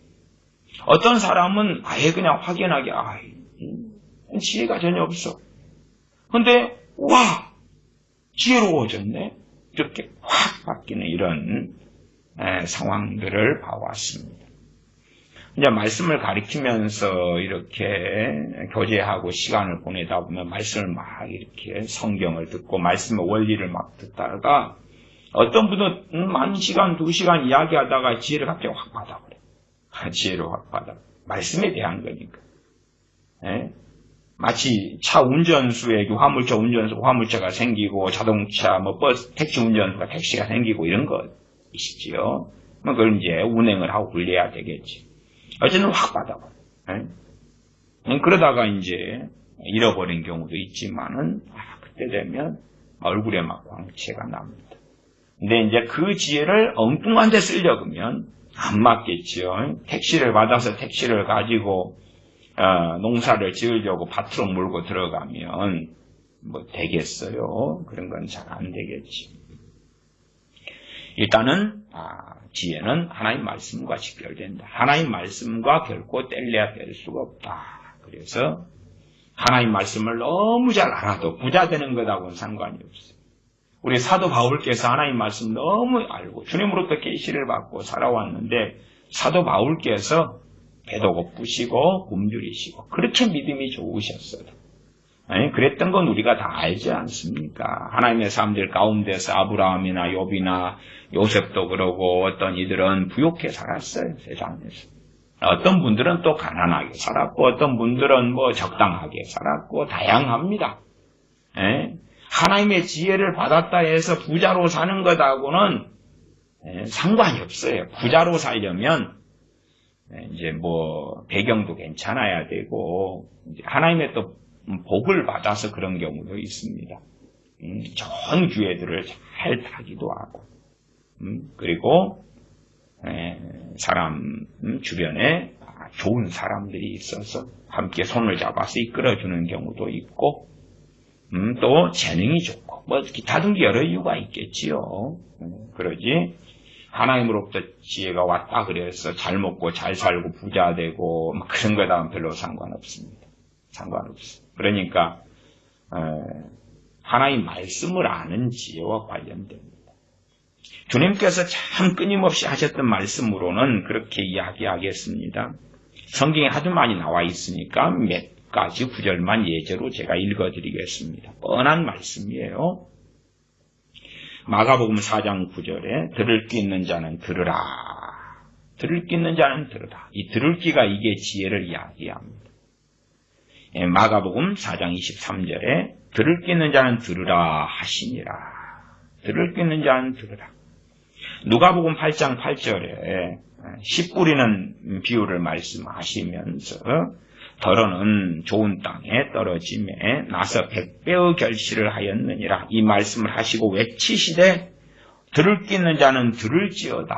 어떤 사람은 아예 그냥 확연하게 지혜가 전혀 없어. 근데 와 지혜로워졌네. 이렇게 확 바뀌는 이런 상황들을 봐왔습니다. 이제 말씀을 가리키면서 이렇게 교제하고 시간을 보내다 보면 말씀을 막 이렇게 성경을 듣고 말씀의 원리를 막 듣다가 어떤 분은 1시간, 2시간 이야기하다가 지혜를 갑자기 확 받아버려. 지혜를 확 받아. 말씀에 대한 거니까. 마치 차 운전수에게 화물차 운전수, 화물차가 생기고 자동차, 버스, 택시 운전수가 택시가 생기고 이런 것이지요. 그걸 이제 운행을 하고 굴려야 되겠지. 어쨌든 확 받아버려. 그러다가 이제 잃어버린 경우도 있지만은, 그때 되면 얼굴에 막 광채가 납니다. 근데 이제 그 지혜를 엉뚱한 데 쓰려고 하면 안 맞겠지요. 택시를 받아서 택시를 가지고 농사를 지으려고 밭으로 몰고 들어가면 되겠어요. 그런 건 잘 안 되겠지. 일단은 지혜는 하나님 말씀과 직결된다. 하나님 말씀과 결코 뗄래야 뗄 수가 없다. 그래서 하나님 말씀을 너무 잘 알아도 부자 되는 것하고는 상관이 없어요. 우리 사도 바울께서 하나님 말씀 너무 알고 주님으로부터 계시를 받고 살아왔는데 사도 바울께서 배도 고프시고 굶주리시고 그렇게 믿음이 좋으셨어요. 아니, 그랬던 건 우리가 다 알지 않습니까? 하나님의 사람들 가운데서 아브라함이나 욥이나 요셉도 그러고 어떤 이들은 부욕해 살았어요, 세상에서. 어떤 분들은 또 가난하게 살았고 어떤 분들은 뭐 적당하게 살았고 다양합니다. 에? 하나님의 지혜를 받았다 해서 부자로 사는 것하고는 상관이 없어요. 부자로 살려면 이제 뭐 배경도 괜찮아야 되고 하나님의 또 복을 받아서 그런 경우도 있습니다. 좋은 기회들을 잘 타기도 하고 그리고 사람 주변에 좋은 사람들이 있어서 함께 손을 잡아서 이끌어주는 경우도 있고 또 재능이 좋고 뭐 기타 등기 여러 이유가 있겠지요. 그러지 하나님으로부터 지혜가 왔다 그래서 잘 먹고 잘 살고 부자 되고 그런 거랑은 별로 상관없습니다. 상관없어요. 그러니까 하나님 말씀을 아는 지혜와 관련됩니다. 주님께서 참 끊임없이 하셨던 말씀으로는 그렇게 이야기하겠습니다. 성경에 아주 많이 나와 있으니까 몇 가지 구절만 예제로 제가 읽어드리겠습니다. 뻔한 말씀이에요. 마가복음 4장 9절에 들을 귀 있는 자는 들으라. 들을 귀 있는 자는 들으라. 이 들을 귀가 이게 지혜를 이야기합니다. 마가복음 4장 23절에 들을 귀 있는 자는 들으라 하시니라. 들을 귀 있는 자는 들으라. 누가복음 8장 8절에 씨 뿌리는 비유를 말씀하시면서 더러는 좋은 땅에 떨어짐에 나서 100배의 결실을 하였느니라. 이 말씀을 하시고 외치시되 들을 귀 있는 자는 들을지어다.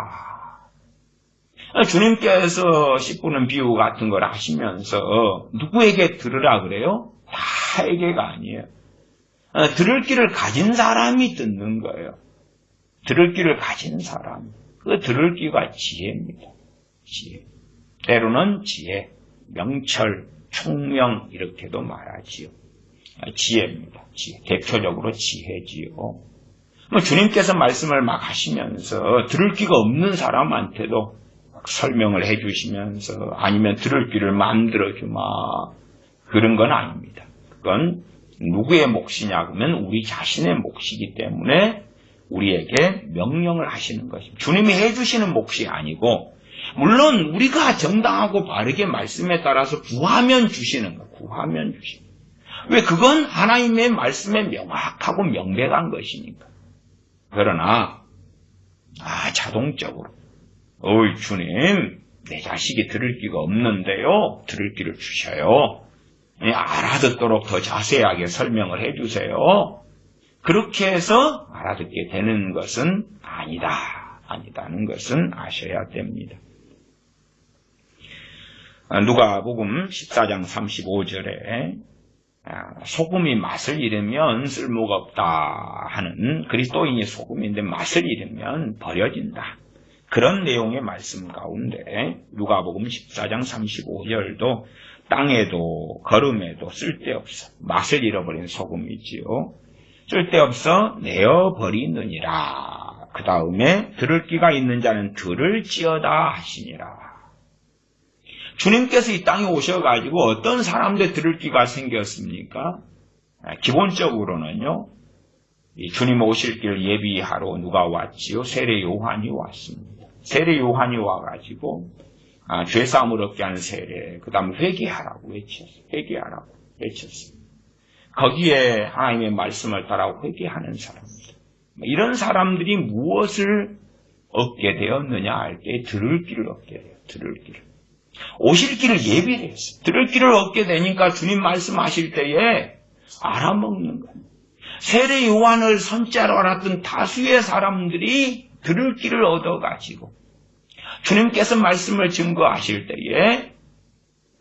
주님께서 씨 뿌리는 비유 같은 걸 하시면서 누구에게 들으라 그래요? 다에게가 아니에요. 들을 귀를 가진 사람이 듣는 거예요. 들을 귀를 가진 사람. 그 들을 귀가 지혜입니다. 지혜. 때로는 지혜, 명철, 총명 이렇게도 말하지요. 지혜입니다. 지혜. 대표적으로 지혜지요. 주님께서 말씀을 막 하시면서 들을 귀가 없는 사람한테도 설명을 해주시면서 아니면 들을 귀를 만들어주마 그런 건 아닙니다. 그건 누구의 몫이냐 그러면 우리 자신의 몫이기 때문에 우리에게 명령을 하시는 것입니다. 주님이 해주시는 몫이 아니고 물론 우리가 정당하고 바르게 말씀에 따라서 구하면 주시는 것. 구하면 주시는 것. 왜? 그건 하나님의 말씀에 명확하고 명백한 것이니까. 그러나 자동적으로 어이 주님 내 자식이 들을 귀가 없는데요. 들을 귀를 주셔요. 알아듣도록 더 자세하게 설명을 해주세요. 그렇게 해서 알아듣게 되는 것은 아니다는 것은 아셔야 됩니다. 누가복음 14장 35절에 소금이 맛을 잃으면 쓸모가 없다 하는 그리스도인이 소금인데 맛을 잃으면 버려진다. 그런 내용의 말씀 가운데 누가복음 14장 35절도 땅에도 걸음에도 쓸데없어 맛을 잃어버린 소금이지요. 쓸데없어 내어버리느니라. 그 다음에 들을 귀가 있는 자는 들을지어다 하시니라. 주님께서 이 땅에 오셔가지고 어떤 사람들 들을 귀가 생겼습니까? 기본적으로는요. 주님 오실 길 예비하러 누가 왔지요? 세례 요한이 왔습니다. 세례 요한이 와가지고 죄사함을 얻게 하는 세례, 그 다음에 회개하라고 외쳤어요. 회개하라고 외쳤습니다. 거기에 하나님의 말씀을 따라 회개하는 사람들. 이런 사람들이 무엇을 얻게 되었느냐 할 때 들을 길을 얻게 돼요. 들을 길을. 오실 길을 예비를 했어요. 들을 길을 얻게 되니까 주님 말씀하실 때에 알아먹는 거예요. 세례 요한을 선자로 알았던 다수의 사람들이 들을 길을 얻어가지고 주님께서 말씀을 증거하실 때에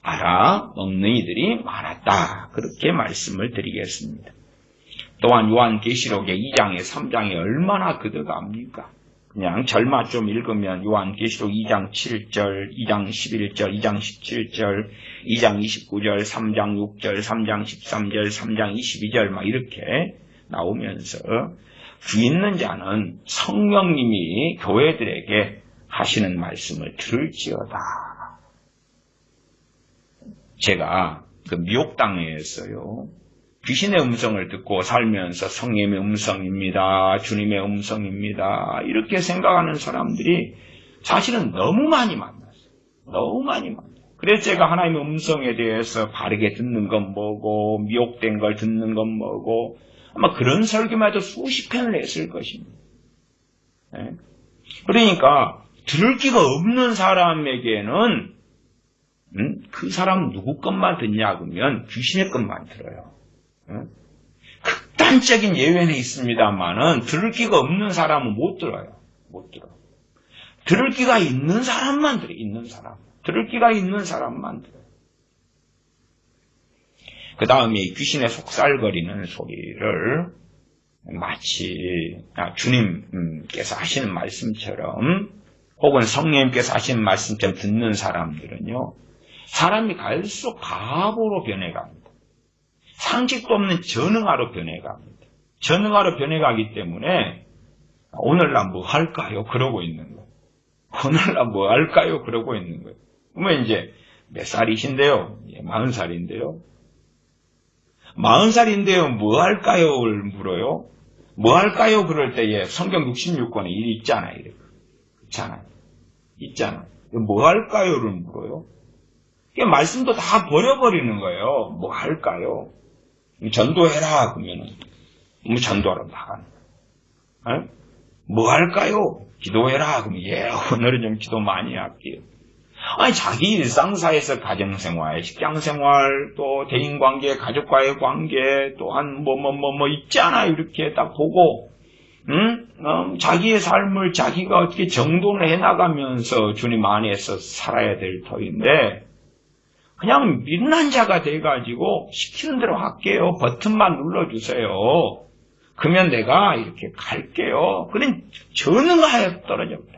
알아먹는 이들이 많았다. 그렇게 말씀을 드리겠습니다. 또한 요한계시록의 2장에 3장에 얼마나 거듭합니까? 그냥 절마 좀 읽으면 요한계시록 2장 7절, 2장 11절, 2장 17절, 2장 29절, 3장 6절, 3장 13절, 3장 22절 막 이렇게 나오면서 귀 있는 자는 성령님이 교회들에게 하시는 말씀을 들을지어다. 제가 그 미혹당에서요, 귀신의 음성을 듣고 살면서 성령의 음성입니다, 주님의 음성입니다, 이렇게 생각하는 사람들이 사실은 너무 많이 만났어요. 너무 많이 만났어요. 그래서 제가 하나님의 음성에 대해서 바르게 듣는 건 뭐고, 미혹된 걸 듣는 건 뭐고, 아마 그런 설교만 해도 수십 편을 했을 것입니다. 네? 그러니까 들을 기가 없는 사람에게는 그 사람 누구 것만 듣냐 그러면 귀신의 것만 들어요. 극단적인 예외는 있습니다만은 들을 기가 없는 사람은 못 들어요. 못 들어. 들을 기가 있는 사람만 들어요. 있는 사람. 들을 기가 있는 사람만 들어요. 그 다음에 귀신의 속살거리는 소리를 마치 주님께서 하시는 말씀처럼 혹은 성령님께서 하시는 말씀처럼 듣는 사람들은요, 사람이 갈수록 바보로 변해갑니다. 상식도 없는 전응아로 변해갑니다. 전응아로 변해가기 때문에 오늘날 뭐 할까요? 그러고 있는 거예요. 오늘날 뭐 할까요? 그러고 있는 거예요. 그러면 이제 몇 살이신데요? 40살인데요. 40살인데요. 뭐 할까요?를 물어요. 뭐 할까요? 그럴 때에 성경 66권에 일 있잖아요. 있잖아요. 있잖아요. 뭐 할까요?를 물어요. 말씀도 다 버려버리는 거예요. 뭐 할까요? 전도해라 그러면은 뭐 전도하러 나가는 거예요. 뭐 할까요? 기도해라 그러면 예, 오늘은 좀 기도 많이 할게요. 아니 자기 일상사에서 가정생활, 직장생활, 또 대인관계, 가족과의 관계, 또한 뭐 있잖아요. 이렇게 딱 보고 자기의 삶을 자기가 어떻게 정돈을 해나가면서 주님 안에서 살아야 될 터인데 그냥 믿는 자가 돼가지고 시키는 대로 할게요. 버튼만 눌러주세요. 그러면 내가 이렇게 갈게요. 그런 전응하에 떨어져 버려요.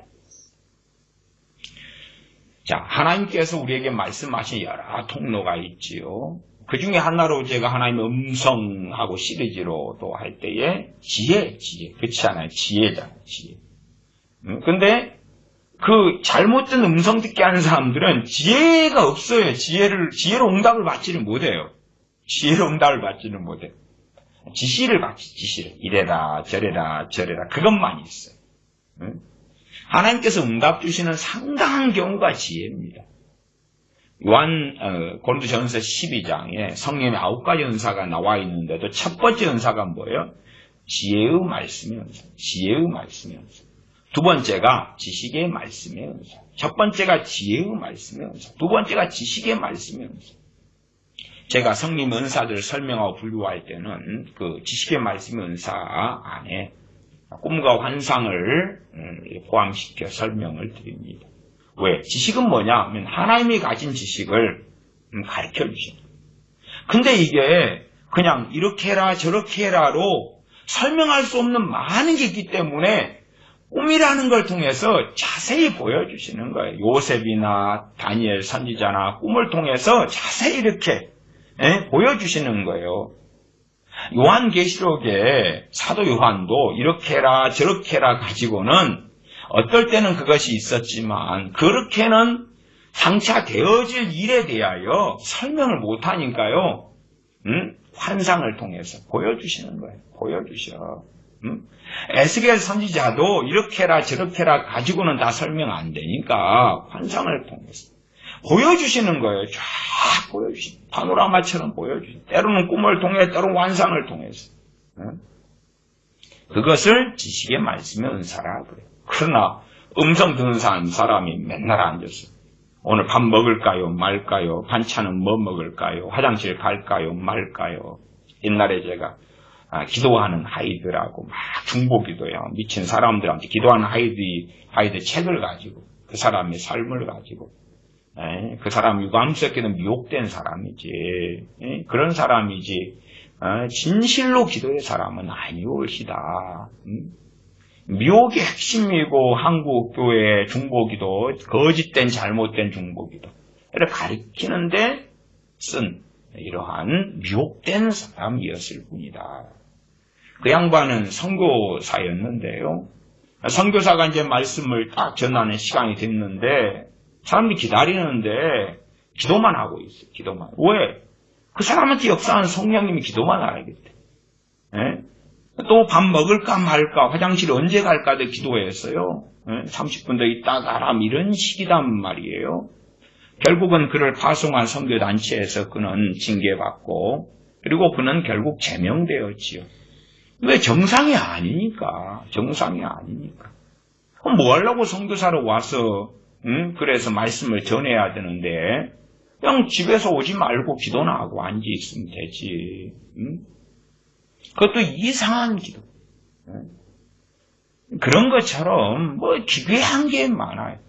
자, 하나님께서 우리에게 말씀하신 여러 통로가 있지요. 그 중에 하나로 제가 하나님의 음성하고 시리즈로도 할 때에 지혜. 그렇지 않아요? 지혜잖아요, 지혜. 근데 그 잘못된 음성 듣게 하는 사람들은 지혜가 없어요. 지혜로 응답을 받지를 못해요. 지혜로 응답을 받지는 못해요. 지시를 받지, 지시를. 이래라, 저래라, 그것만 있어요. 하나님께서 응답 주시는 상당한 경우가 지혜입니다. 고린도전서 12장에 성령의 9가지 은사가 나와 있는데도 첫 번째 은사가 뭐예요? 지혜의 말씀의 은사. 지혜의 말씀의 은사. 두 번째가 지식의 말씀의 은사. 첫 번째가 지혜의 말씀의 은사. 두 번째가 지식의 말씀의 은사. 제가 성령 은사들을 설명하고 분류할 때는 그 지식의 말씀의 은사 안에 꿈과 환상을 포함시켜 설명을 드립니다. 왜? 지식은 뭐냐 하면 하나님이 가진 지식을 가르쳐 주십니다. 근데 이게 그냥 이렇게 해라 저렇게 해라로 설명할 수 없는 많은 게 있기 때문에 꿈이라는 걸 통해서 자세히 보여주시는 거예요. 요셉이나 다니엘 선지자나 꿈을 통해서 자세히 이렇게 보여주시는 거예요. 요한계시록에 사도 요한도 이렇게 해라 저렇게 해라 가지고는 어떨 때는 그것이 있었지만 그렇게는 장차 되어질 일에 대하여 설명을 못하니까요. 환상을 통해서 보여주시는 거예요. 보여주셔. 에스겔 선지자도 이렇게 해라 저렇게 해라 가지고는 다 설명 안 되니까 환상을 통해서 보여주시는 거예요. 쫙 보여주시는 파노라마처럼 보여주시는 때로는 꿈을 통해 때로는 환상을 통해서 그것을 지식의 말씀의 은사라 그래요. 그러나 음성 듣는 사람이 맨날 앉았어요. 오늘 밥 먹을까요 말까요? 반찬은 뭐 먹을까요? 화장실 갈까요 말까요? 옛날에 제가 기도하는 아이들하고 막 중보기도해요. 미친 사람들한테 기도하는 아이들 책을 가지고 그 사람의 삶을 가지고 그 사람 유감스럽게도 미혹된 사람이지 그런 사람이지 진실로 기도의 사람은 아니올시다. 미혹의 핵심이고 한국교회 중보기도 거짓된 잘못된 중보기도를 가리키는데 쓴 이러한 미혹된 사람이었을 뿐이다. 그 양반은 선교사였는데요. 선교사가 이제 말씀을 딱 전하는 시간이 됐는데 사람들이 기다리는데 기도만 하고 있어요. 기도만. 왜? 그 사람한테 역사하는 성령님이 기도만 하겠대. 또 밥 먹을까 말까, 화장실 언제 갈까도 기도했어요. 30분 더 있다 가람 이런 식이단 말이에요. 결국은 그를 파송한 선교단체에서 그는 징계받고 그리고 그는 결국 제명되었지요. 왜? 정상이 아니니까. 정상이 아니니까. 그럼 뭐 하려고 선교사로 와서 그래서 말씀을 전해야 되는데 그냥 집에서 오지 말고 기도나 하고 앉아 있으면 되지. 그것도 이상한 기도. 그런 것처럼 뭐 기괴한 게 많아요.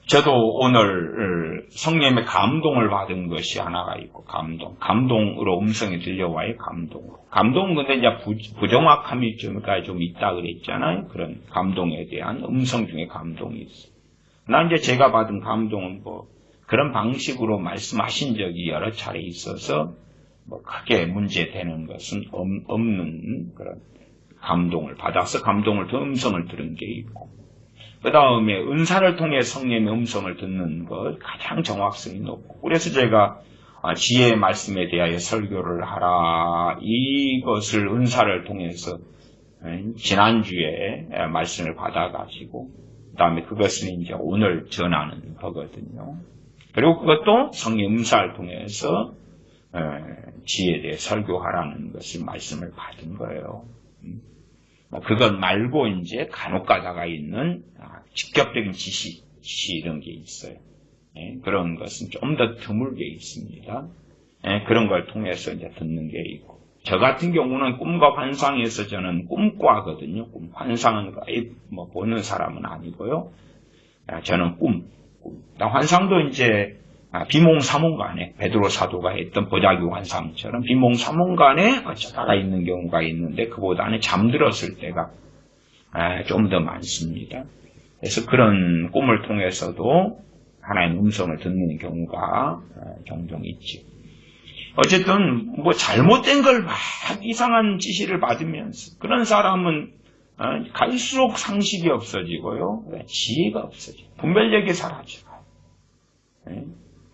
저도 오늘 성령의 감동을 받은 것이 하나가 있고, 감동으로 음성이 들려와요. 감동은 근데 이제 부정확함이 좀 있다 그랬잖아요. 그런 감동에 대한 음성 중에 감동이 있어요. 난 이제 제가 받은 감동은 뭐 그런 방식으로 말씀하신 적이 여러 차례 있어서 뭐 크게 문제되는 것은 없는 그런 감동을 받아서 음성을 들은 게 있고, 그 다음에 은사를 통해 성령의 음성을 듣는 것 가장 정확성이 높고, 그래서 제가 지혜의 말씀에 대하여 설교를 하라 이것을 은사를 통해서 지난주에 말씀을 받아가지고 그 다음에 그것을 이제 오늘 전하는 거거든요. 그리고 그것도 성령 음사를 통해서 지혜에 대해 설교하라는 것을 말씀을 받은 거예요. 그것 말고 이제 간혹 가다가 있는 직접적인 지시 이런 게 있어요. 그런 것은 좀 더 드물게 있습니다. 그런 걸 통해서 이제 듣는 게 있고, 저 같은 경우는 꿈과 환상에서 저는 꿈과거든요. 환상은 거의 뭐 보는 사람은 아니고요. 저는 꿈. 환상도 이제 비몽사몽간에 베드로 사도가 했던 보자기 환상처럼 비몽사몽간에 어쩌다가 있는 경우가 있는데 그보다는 잠들었을 때가 좀 더 많습니다. 그래서 그런 꿈을 통해서도 하나님의 음성을 듣는 경우가 종종 있죠. 어쨌든 뭐 잘못된 걸 막 이상한 지시를 받으면서 그런 사람은 갈수록 상식이 없어지고요. 지혜가 없어져요. 분별력이 사라져요.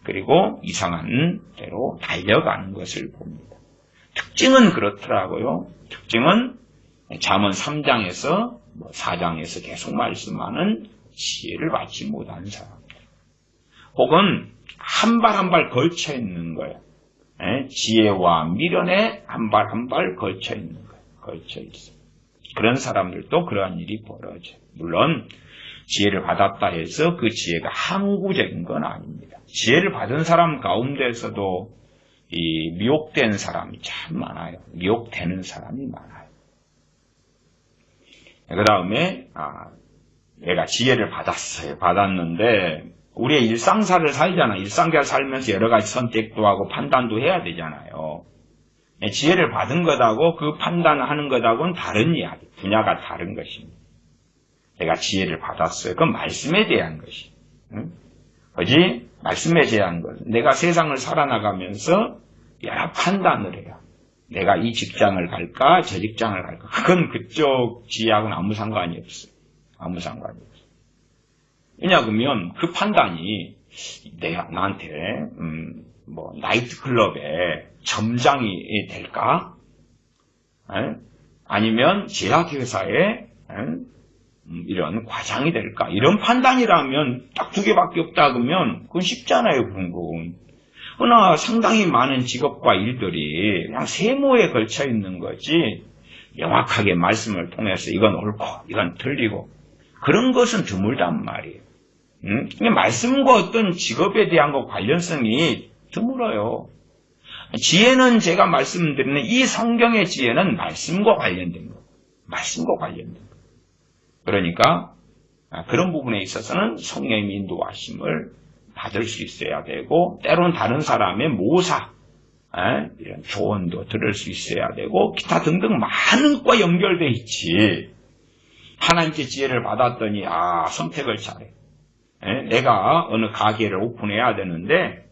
그리고 이상한 대로 달려가는 것을 봅니다. 특징은 그렇더라고요. 특징은 잠언 3장에서 4장에서 계속 말씀하는 지혜를 받지 못한 사람, 혹은 한 발 한 발 걸쳐 있는 거예요. 지혜와 미련에 한 발 한 발 걸쳐 있는 거예요. 걸쳐 있어요. 그런 사람들도 그러한 일이 벌어져요. 물론 지혜를 받았다 해서 그 지혜가 항구적인 건 아닙니다. 지혜를 받은 사람 가운데서도 이 미혹된 사람이 참 많아요. 미혹되는 사람이 많아요. 그 다음에 내가 지혜를 받았는데 우리의 일상사를 살잖아요. 일상사를 살면서 여러 가지 선택도 하고 판단도 해야 되잖아요. 지혜를 받은 것하고 그 판단하는 것하고는 다른 이야기, 분야가 다른 것입니다. 내가 지혜를 받았어요. 그건 말씀에 대한 것이. 그지? 말씀에 대한 것. 내가 세상을 살아나가면서 여러 판단을 해요. 내가 이 직장을 갈까, 저 직장을 갈까. 그건 그쪽 지혜하고는 아무 상관이 없어요. 아무 상관이 없어요. 왜냐하면 그 판단이 나한테 나이트클럽에 점장이 될까? 아니면 제약회사에 이런 과장이 될까? 이런 판단이라면 딱 두 개밖에 없다 그러면 그건 쉽잖아요. 그런 건. 그러나 상당히 많은 직업과 일들이 그냥 세모에 걸쳐 있는 거지 명확하게 말씀을 통해서 이건 옳고 이건 틀리고 그런 것은 드물단 말이에요. 말씀과 어떤 직업에 대한 것 관련성이 드물어요. 지혜는 제가 말씀드리는 이 성경의 지혜는 말씀과 관련된 거. 말씀과 관련된 거. 그러니까 그런 부분에 있어서는 성령의 인도하심을 받을 수 있어야 되고, 때로는 다른 사람의 모사, 이런 조언도 들을 수 있어야 되고, 기타 등등 많은 것과 연결되어 있지. 하나님께 지혜를 받았더니 선택을 잘해. 내가 어느 가게를 오픈해야 되는데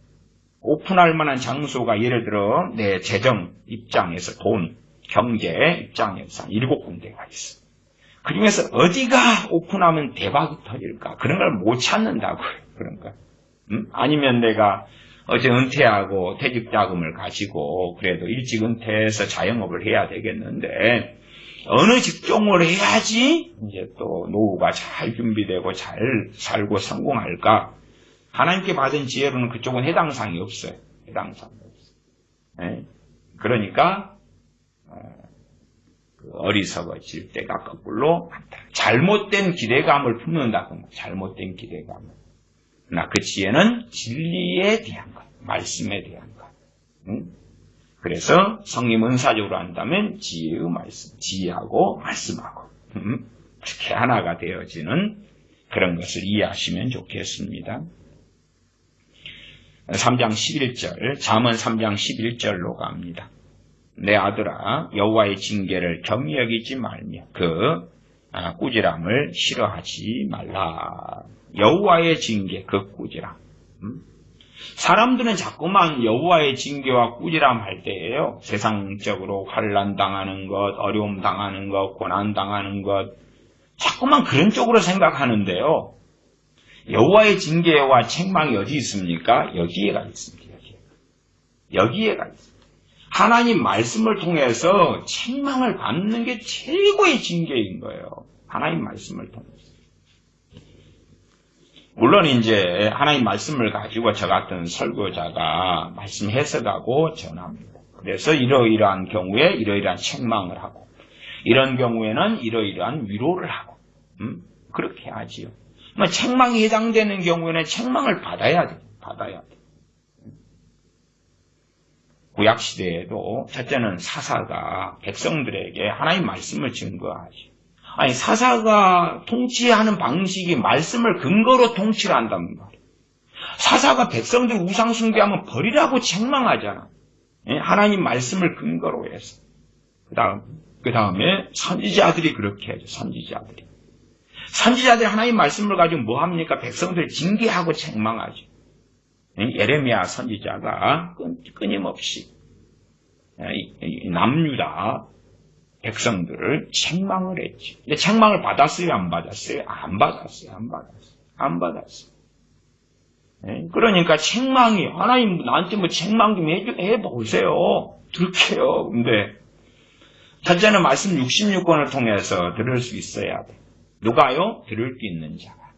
오픈할 만한 장소가 예를 들어 내 재정 입장에서 돈, 경제 입장에서 7군데가 있어. 그 중에서 어디가 오픈하면 대박이 터질까? 그런 걸 못 찾는다고요. 그런 거. 아니면 내가 어제 은퇴하고 퇴직자금을 가지고 그래도 일찍 은퇴해서 자영업을 해야 되겠는데 어느 직종을 해야지 이제 또 노후가 잘 준비되고 잘 살고 성공할까? 하나님께 받은 지혜로는 그쪽은 해당사항이 없어요. 해당사항이 없어요. 네? 그러니까 어리석어질 때가 거꾸로 많다. 잘못된 기대감을 품는다고. 잘못된 기대감을. 나 그 지혜는 진리에 대한 것, 말씀에 대한 것. 그래서 성님 은사적으로 한다면 지혜의 말씀, 지혜하고 말씀하고 이렇게 하나가 되어지는 그런 것을 이해하시면 좋겠습니다. 3장 11절, 잠언 3장 11절로 갑니다. 내 아들아, 여호와의 징계를 경히 여기지 말며 그 꾸지람을 싫어하지 말라. 여호와의 징계, 그 꾸지람. 사람들은 자꾸만 여호와의 징계와 꾸지람 할 때예요. 세상적으로 환난 당하는 것, 어려움 당하는 것, 고난 당하는 것, 자꾸만 그런 쪽으로 생각하는데요. 여호와의 징계와 책망이 어디 있습니까? 여기에가 있습니다. 여기에가 있습니다. 하나님 말씀을 통해서 책망을 받는 게 최고의 징계인 거예요. 하나님 말씀을 통해서. 물론 이제 하나님 말씀을 가지고 저 같은 설교자가 말씀 해석하고 전합니다. 그래서 이러이러한 경우에 이러이러한 책망을 하고 이런 경우에는 이러이러한 위로를 하고 그렇게 하지요. 책망이 해당되는 경우에는 책망을 받아야 돼요. 받아야 돼요. 구약시대에도 첫째는 사사가 백성들에게 하나님 말씀을 증거하지. 아니 사사가 통치하는 방식이 말씀을 근거로 통치를 한단 말이에요. 사사가 백성들 우상 숭배하면 버리라고 책망하잖아. 하나님 말씀을 근거로 해서. 그 다음에 선지자들이 그렇게 하죠. 선지자들이 하나님 말씀을 가지고 뭐 합니까? 백성들 징계하고 책망하죠. 예레미야 선지자가 끊임없이 남유다 백성들을 책망을 했지. 근데 책망을 받았어요? 안 받았어요? 안 받았어요. 그러니까 책망이, 하나님 나한테 뭐 책망 좀 해보세요. 들게요. 근데, 첫째는 말씀 66권을 통해서 들을 수 있어야 돼. 누가요? 들을 수 있는 자가.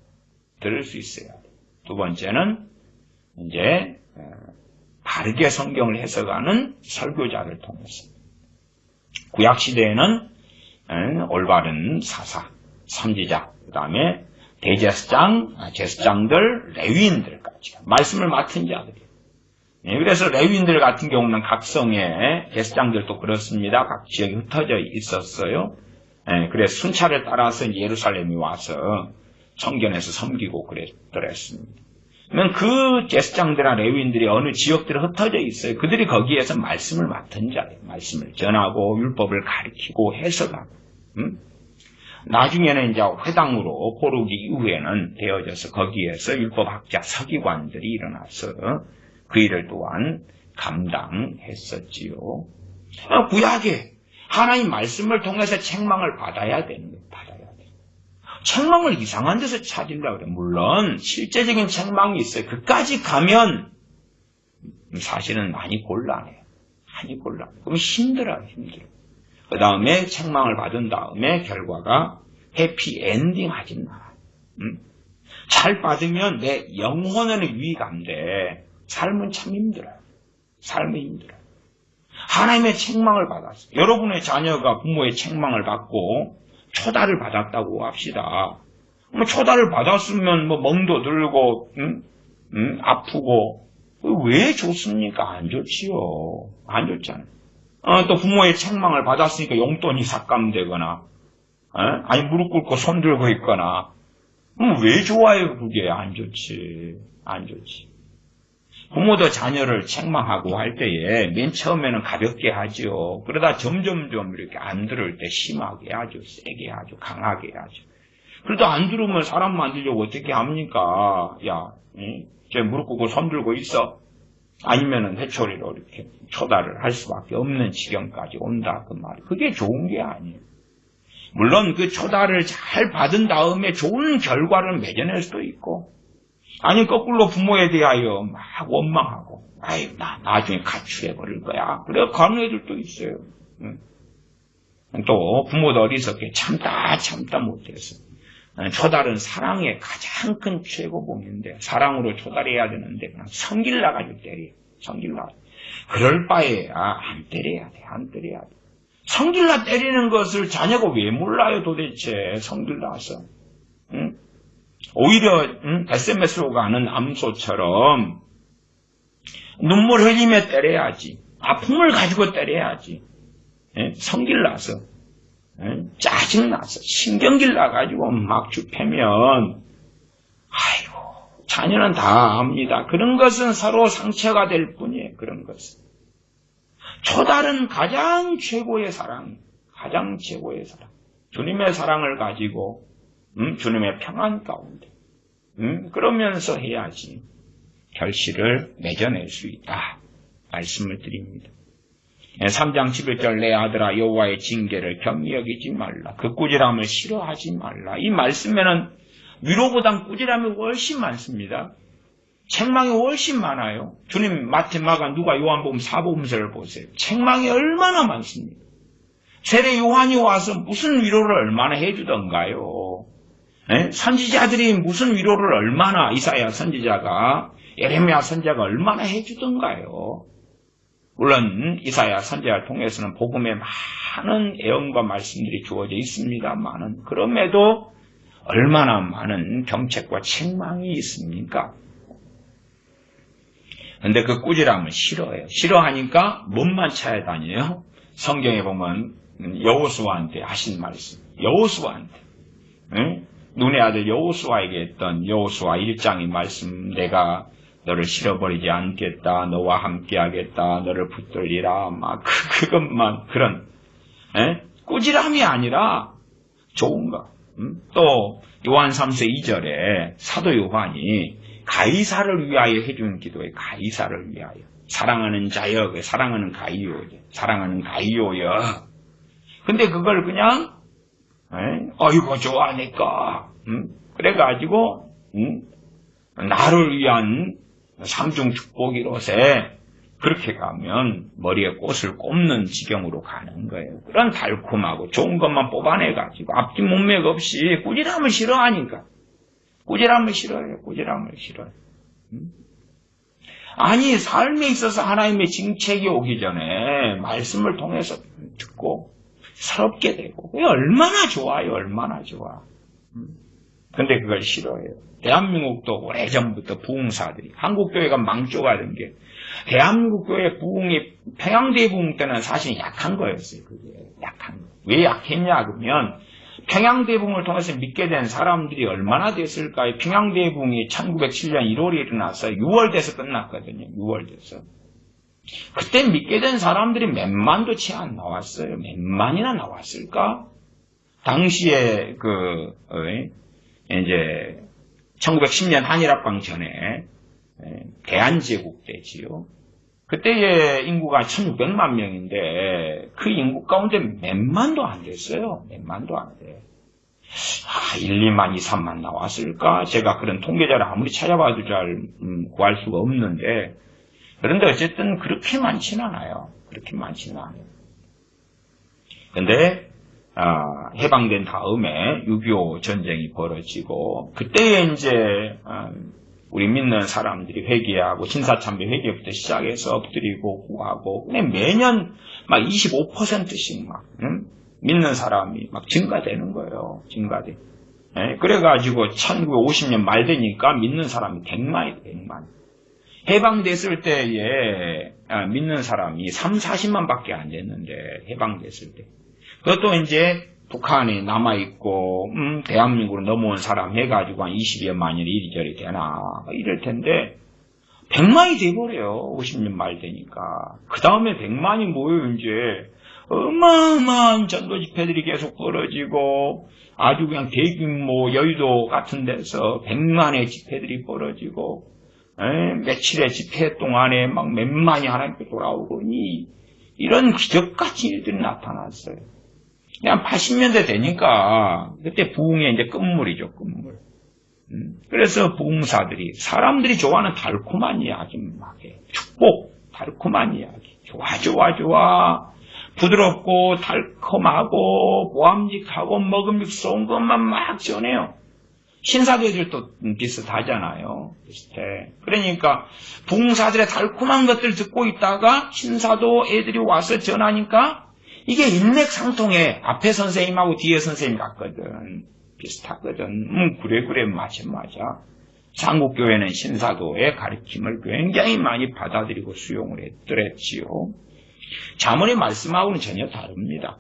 들을 수 있어야 돼. 두 번째는, 이제, 바르게 성경을 해석하는 설교자를 통해서. 구약시대에는 올바른 사사, 선지자, 그 다음에 대제사장, 제사장들, 레위인들까지 말씀을 맡은 자들이에요. 그래서 레위인들 같은 경우는 각 성에 제사장들도 그렇습니다. 각 지역에 흩어져 있었어요. 그래서 순찰을 따라서 예루살렘에 와서 성전에서 섬기고 그랬습니다. 그러면 그 제사장들이나 레위인들이 어느 지역들에 흩어져 있어요. 그들이 거기에서 말씀을 맡은 자예요. 말씀을 전하고 율법을 가르치고 해석하고. 나중에는 이제 회당으로 포르기 이후에는 되어져서 거기에서 율법학자 서기관들이 일어나서 그 일을 또한 감당했었지요. 구약에 하나님 말씀을 통해서 책망을 받아야 되는 거예요. 책망을 이상한 데서 찾으려고 그래요. 물론 실제적인 책망이 있어요. 그까지 가면 사실은 많이 곤란해요. 그럼 힘들어요. 그 다음에 책망을 받은 다음에 결과가 해피엔딩 하진 않아요. 잘 받으면 내 영혼에는 유익 안 돼. 삶은 참 힘들어요. 하나님의 책망을 받았어요. 여러분의 자녀가 부모의 책망을 받고 초다를 받았다고 합시다. 초다를 받았으면 멍도 들고 아프고 왜 좋습니까? 안 좋지요. 안 좋잖아요. 또 부모의 책망을 받았으니까 용돈이 삭감되거나 아니 무릎 꿇고 손 들고 있거나 왜 좋아요? 그게 안 좋지. 부모도 자녀를 책망하고 할 때에 맨 처음에는 가볍게 하죠. 그러다 점점점 이렇게 안 들을 때 심하게 하죠. 세게 하죠. 강하게 하죠. 그래도 안 들으면 사람 만들려고 어떻게 합니까? 야, 쟤 무릎 꿇고 손 들고 있어. 아니면은 회초리로 이렇게 초달을 할 수밖에 없는 지경까지 온다 그 말이. 그게 좋은 게 아니에요. 물론 그 초달을 잘 받은 다음에 좋은 결과를 맺어낼 수도 있고, 아니 거꾸로 부모에 대하여 막 원망하고, 아유 나 나중에 가출해버릴 거야. 그래 가는 애들도 있어요. 또 부모도 어리석게 참다 못해서 초달은 사랑의 가장 큰 최고봉인데, 사랑으로 초달해야 되는데 그냥 성질나가지고 때려. 성질나. 그럴 바에야 안 때려야 돼. 안 때려야 돼. 성질나 때리는 것을 자녀가 왜 몰라요 도대체. 성질나서. 응? 오히려 SMS로 가는 암소처럼 눈물 흘리며 때려야지. 아픔을 가지고 때려야지. 성질나서, 짜증나서, 신경질 나가지고 막 줍해면, 아이고, 자녀는 다 압니다. 그런 것은 서로 상처가 될 뿐이에요. 그런 것은. 초달은 가장 최고의 사랑, 가장 최고의 사랑. 주님의 사랑을 가지고, 주님의 평안 가운데, 그러면서 해야지 결실을 맺어낼 수 있다. 말씀을 드립니다. 3장 11절 내 아들아 여호와의 징계를 겸히 여기지 말라. 그 꾸지람을 싫어하지 말라. 이 말씀에는 위로보단 꾸지람이 훨씬 많습니다. 책망이 훨씬 많아요. 주님 마태, 마가, 누가, 요한복음 4복음서를 보세요. 책망이 얼마나 많습니다. 세례 요한이 와서 무슨 위로를 얼마나 해주던가요. 선지자들이 무슨 위로를 얼마나, 이사야 선지자가, 예레미야 선지자가 얼마나 해주던가요. 물론 이사야 선지자를 통해서는 복음에 많은 애언과 말씀들이 주어져 있습니다만은, 그럼에도 얼마나 많은 경책과 책망이 있습니까? 근데 그 꾸지람을 싫어해요. 싫어하니까 몸만 찾아다녀요. 성경에 보면 여호수아한테 하신 말씀. 여호수아한테. 눈의 아들 여호수아에게 했던 여호수아 1장의 말씀. 내가 너를 실어버리지 않겠다. 너와 함께하겠다. 너를 붙들리라. 막 그것만 그런 꾸지람이 아니라 좋은 거. 또 요한 3서 2절에 사도 요한이 가이사를 위하여 해준 기도에 가이사를 위하여. 사랑하는 자여, 사랑하는 가이오여. 사랑하는 가이오여. 근데 그걸 그냥 어이구 좋아하니까 그래가지고 나를 위한 삼중 축복이로세 그렇게 가면 머리에 꽃을 꼽는 지경으로 가는 거예요. 그런 달콤하고 좋은 것만 뽑아내가지고 앞뒤 문맥 없이 꾸지람을 싫어하니까. 꾸지람을 싫어해요. 꾸지람을 싫어해요. 아니 삶에 있어서 하나님의 징책이 오기 전에 말씀을 통해서 듣고 서럽게 되고 얼마나 좋아요. 얼마나 좋아. 근데 그걸 싫어해요. 대한민국도 오래전부터 부흥사들이 한국교회가 망조가 된 게 대한민국 교회 부흥이 평양대 부흥 때는 사실 약한 거였어요. 그게 약한 거. 왜 약했냐 그러면 평양대 부흥을 통해서 믿게 된 사람들이 얼마나 됐을까요? 평양대 부흥이 1907년 1월에 일어나서 6월 돼서 끝났거든요. 6월 돼서. 그때 믿게 된 사람들이 몇만도 채 안 나왔어요. 몇만이나 나왔을까? 당시에 이제 1910년 한일합방 전에 대한제국 때지요. 그때의 인구가 1600만 명인데 그 인구 가운데 몇만도 안 됐어요. 몇만도 안 돼. 1, 2만, 2, 3만 나왔을까? 제가 그런 통계자를 아무리 찾아봐도 잘 구할 수가 없는데 그런데 어쨌든 그렇게 많지는 않아요. 그렇게 많지는 않아요. 근데 해방된 다음에 6.25 전쟁이 벌어지고 그때 이제 우리 믿는 사람들이 회개하고 신사참배 회개부터 시작해서 엎드리고 구하고 그냥 매년 막 25%씩 막 믿는 사람이 막 증가되는 거예요. 증가돼. 그래가지고 1950년 말 되니까 믿는 사람이 100만이 돼. 100만. 해방됐을 때에 믿는 사람이 3, 40만밖에 안 됐는데 해방됐을 때. 그것도 이제 북한에 남아있고 대한민국으로 넘어온 사람 해가지고 한 20여만이 이리저리 되나 이럴 텐데 100만이 돼버려요. 50년 말 되니까. 그 다음에 100만이 뭐예요 이제. 어마어마한 전도 집회들이 계속 벌어지고 아주 그냥 대규모 여의도 같은 데서 100만의 집회들이 벌어지고 며칠의 집회 동안에 막 몇만이 하나님께 돌아오고 이런 기적같은 일들이 나타났어요. 그냥 80년대 되니까 그때 부흥의 이제 끝물이죠, 끝물. 그래서 부흥사들이 사람들이 좋아하는 달콤한 이야기 막 해. 축복, 달콤한 이야기. 좋아. 부드럽고 달콤하고 보암직하고 먹음직스러운 것만 막 전해요. 신사도들도 비슷하잖아요. 비슷해. 그러니까 부흥사들의 달콤한 것들 듣고 있다가 신사도 애들이 와서 전하니까 이게 일맥상통해. 앞에 선생님하고 뒤에 선생님 같거든. 비슷하거든. 그래 맞아. 한국교회는 신사도의 가르침을 굉장히 많이 받아들이고 수용을 했더랬지요. 잠언의 말씀하고는 전혀 다릅니다.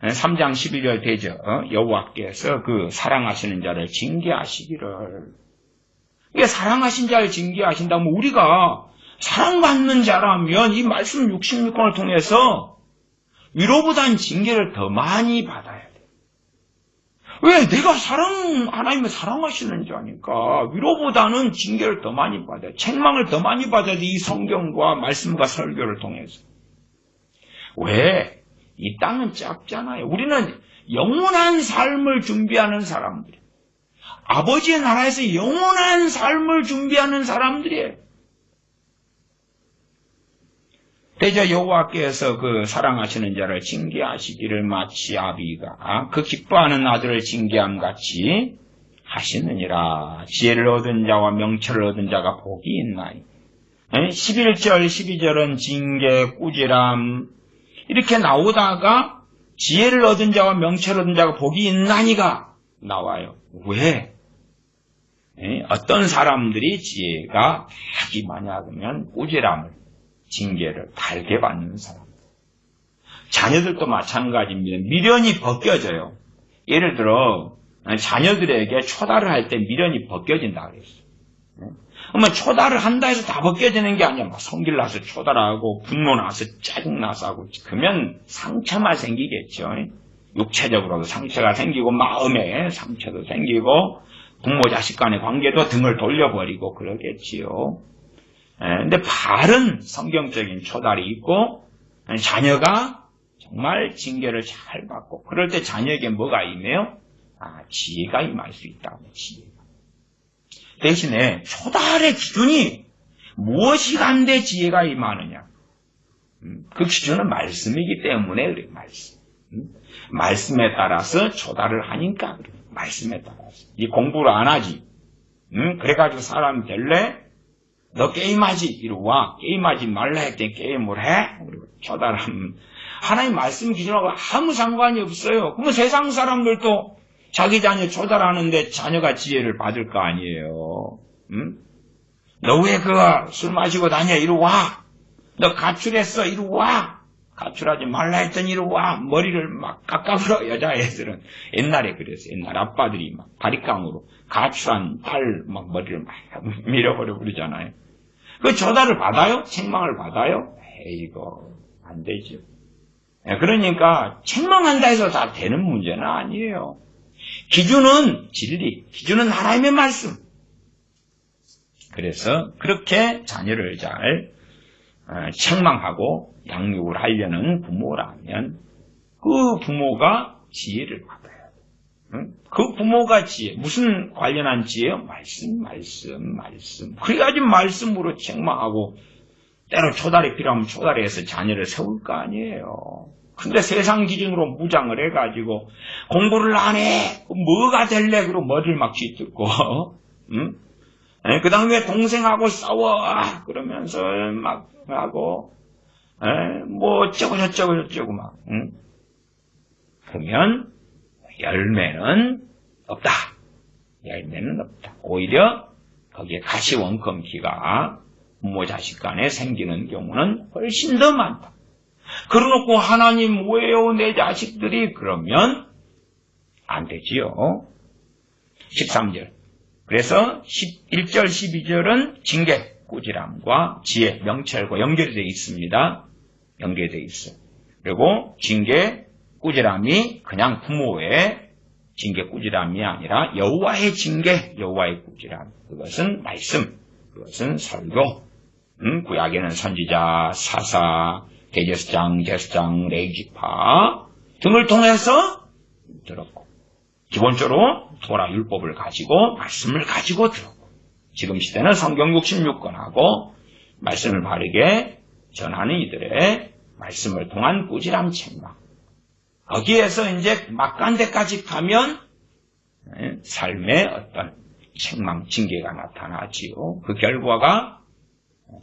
3장 11절 되죠. 여호와께서 그 사랑하시는 자를 징계하시기를. 이게 사랑하신 자를 징계하신다면 우리가 사랑받는 자라면 이 말씀 66권을 통해서 위로보다는 징계를 더 많이 받아야 돼. 왜? 내가 하나님을 사랑하시는 자니까 위로보다는 징계를 더 많이 받아요. 책망을 더 많이 받아야 돼. 이 성경과 말씀과 설교를 통해서. 왜? 이 땅은 짧잖아요. 우리는 영원한 삶을 준비하는 사람들이에요. 아버지의 나라에서 영원한 삶을 준비하는 사람들이에요. 대저 여호와께서 그 사랑하시는 자를 징계하시기를 마치 아비가 그 기뻐하는 아들을 징계함 같이 하시느니라. 지혜를 얻은 자와 명철을 얻은 자가 복이 있나이. 11절 12절은 징계, 꾸지람 이렇게 나오다가 지혜를 얻은 자와 명철을 얻은 자가 복이 있나니가 나와요. 왜? 어떤 사람들이 지혜가 아주 많냐면 꾸지람을, 징계를 달게 받는 사람들. 자녀들도 마찬가지입니다. 미련이 벗겨져요. 예를 들어 자녀들에게 초달을 할 때 미련이 벗겨진다 그랬어요. 그러면 초달을 한다 해서 다 벗겨지는 게 아니야. 막 성질 나서 초달하고 분노 나서 짜증 나서 하고 그러면 상처만 생기겠죠. 육체적으로도 상처가 생기고 마음에 상처도 생기고 부모 자식 간의 관계도 등을 돌려버리고 그러겠지요. 근데 바른 성경적인 초달이 있고 자녀가 정말 징계를 잘 받고 그럴 때 자녀에게 뭐가 임해요? 지혜가 임할 수 있다. 지혜가. 대신에 초달의 기준이 무엇이 간데 지혜가 임하느냐. 그 기준은 말씀이기 때문에 그래요. 말씀에 따라서 초달을 하니까 그래요. 말씀에 따라서. 이 공부를 안 하지. 그래가지고 사람이 될래? 너 게임하지? 이러고 와. 게임하지 말라 했더니 게임을 해? 그리고 초달하면 하나님 말씀 기준하고 아무 상관이 없어요. 그러면 세상 사람들도 자기 자녀 초달하는데 자녀가 지혜를 받을 거 아니에요. 너 왜 술 마시고 다녀? 이러고 와. 너 가출했어? 이러고 와. 가출하지 말라 했더니 이러고 와. 머리를 막 깎아버려. 여자애들은 옛날에 그랬어요. 옛날 아빠들이 막 바리깡으로 가출한 딸 막 머리를 막 밀어버려 그러잖아요. 그 조달을 받아요? 책망을 받아요? 이거 안 되죠. 그러니까 책망한다 해서 다 되는 문제는 아니에요. 기준은 진리, 기준은 하나님의 말씀. 그래서 그렇게 자녀를 잘 책망하고 양육을 하려는 부모라면 그 부모가 지혜를 받아야 돼요. 그 부모가 지혜, 무슨 관련한 지혜요? 말씀. 그래야지 말씀으로 책망하고 때로 초달이 필요하면 초달에 해서 자녀를 세울 거 아니에요. 근데 세상 기준으로 무장을 해가지고 공부를 안 해. 뭐가 될래? 그러고 머리를 막 쥐뜯고 그 다음에 동생하고 싸워. 그러면서 막 하고 뭐 어쩌고 저쩌고 막 그러면 열매는 없다. 오히려 거기에 가시원금기가 부모 자식 간에 생기는 경우는 훨씬 더 많다. 그러놓고 하나님 왜요 내 자식들이 그러면 안 되지요. 13절. 그래서 1절 12절은 징계, 꾸지람과 지혜, 명철과 연결이 되어 있습니다. 연결되어 있어요. 그리고 징계, 꾸지람이 그냥 부모의 징계, 꾸지람이 아니라 여호와의 징계, 여호와의 꾸지람. 그것은 말씀, 그것은 설교. 구약에는 선지자, 사사, 대제사장, 제사장, 레위지파 등을 통해서 들었고, 기본적으로 토라 율법을 가지고 말씀을 가지고 들었고, 지금 시대는 성경 66권하고 말씀을 바르게 전하는 이들의 말씀을 통한 꾸지람 책망. 거기에서 이제 막간대까지 가면 삶의 어떤 책망, 징계가 나타나지요. 그 결과가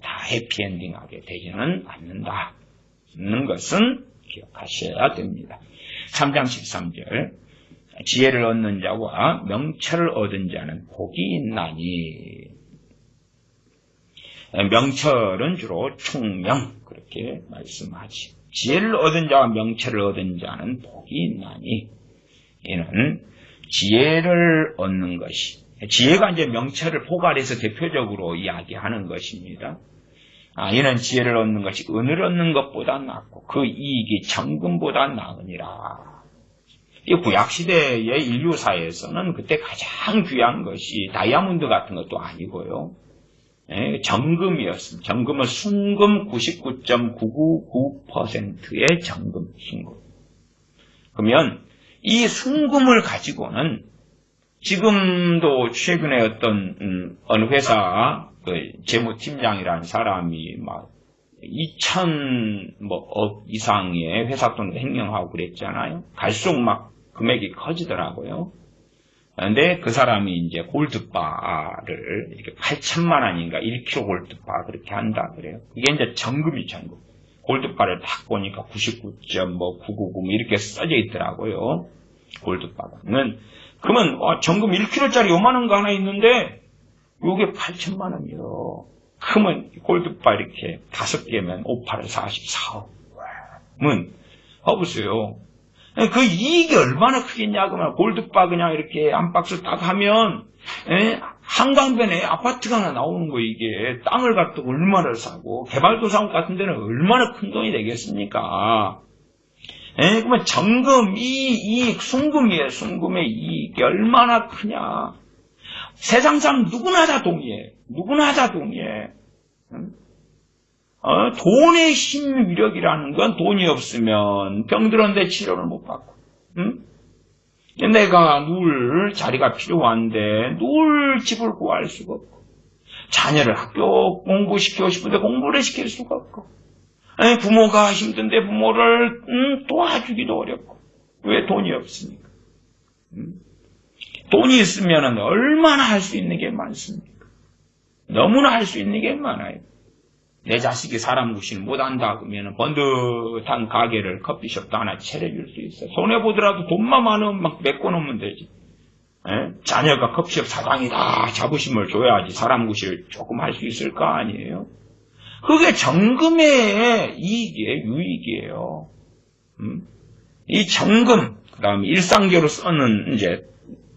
다 해피엔딩하게 되지는 않는다. 는 것은 기억하셔야 됩니다. 3장 13절 지혜를 얻는 자와 명철을 얻은 자는 복이 있나니. 명철은 주로 총명 그렇게 말씀하지. 지혜를 얻은 자와 명철을 얻은 자는 복이 있나니. 이는 지혜를 얻는 것이, 지혜가 이제 명철을 포괄해서 대표적으로 이야기하는 것입니다. 이는 지혜를 얻는 것이 은을 얻는 것보다 낫고 그 이익이 정금보다 나으니라. 이 구약시대의 인류사에서는 그때 가장 귀한 것이 다이아몬드 같은 것도 아니고요. 정금이었습니다. 정금은 순금 99.999%의 정금, 순금. 그러면 이 순금을 가지고는 지금도 최근에 어떤 어느 회사 재무팀장이라는 사람이 막 2,000억 이상의 회사 돈을 횡령하고 그랬잖아요. 갈수록 막 금액이 커지더라고요. 그런데 그 사람이 이제 골드바를 이렇게 8천만 원인가 1kg 골드바 그렇게 한다 그래요. 이게 이제 정금이 정금. 골드바를 딱 보니까 99.999 이렇게 써져 있더라고요. 골드바가. 그러면 정금 1kg짜리 요만한 거 하나 있는데 요게 8천만 원이요. 그러면 골드바 이렇게 5개면 5,8을 44억. 봐보세요. 그 이익이 얼마나 크겠냐, 그러면 골드바 그냥 이렇게 한 박스 딱 하면, 한강변에 아파트가 하나 나오는 거, 이게. 땅을 갖다 얼마나 사고, 개발도상국 같은 데는 얼마나 큰 돈이 되겠습니까? 그러면 정금, 이익, 순금이에요. 순금의 이익이 얼마나 크냐. 세상 사람 누구나 다 동의해. 누구나 다 동의해. 돈의 힘 위력이라는 건 돈이 없으면 병들었는데 치료를 못 받고, 내가 누울 자리가 필요한데 누울 집을 구할 수가 없고, 자녀를 학교 공부시키고 싶은데 공부를 시킬 수가 없고, 부모가 힘든데 부모를 도와주기도 어렵고. 왜? 돈이 없으니까. 돈이 있으면 얼마나 할 수 있는 게 많습니까? 너무나 할 수 있는 게 많아요. 내 자식이 사람 구실 못한다 그러면 번듯한 가게를 커피숍도 하나 차려줄 수 있어. 손해보더라도 돈만 많으면 막 메꿔놓으면 되지. 자녀가 커피숍 사장이다 자부심을 줘야지 사람 구실 조금 할 수 있을 거 아니에요. 그게 정금의 이익이에요. 유익이에요. 이 정금, 그 다음에 일상적으로 쓰는 이제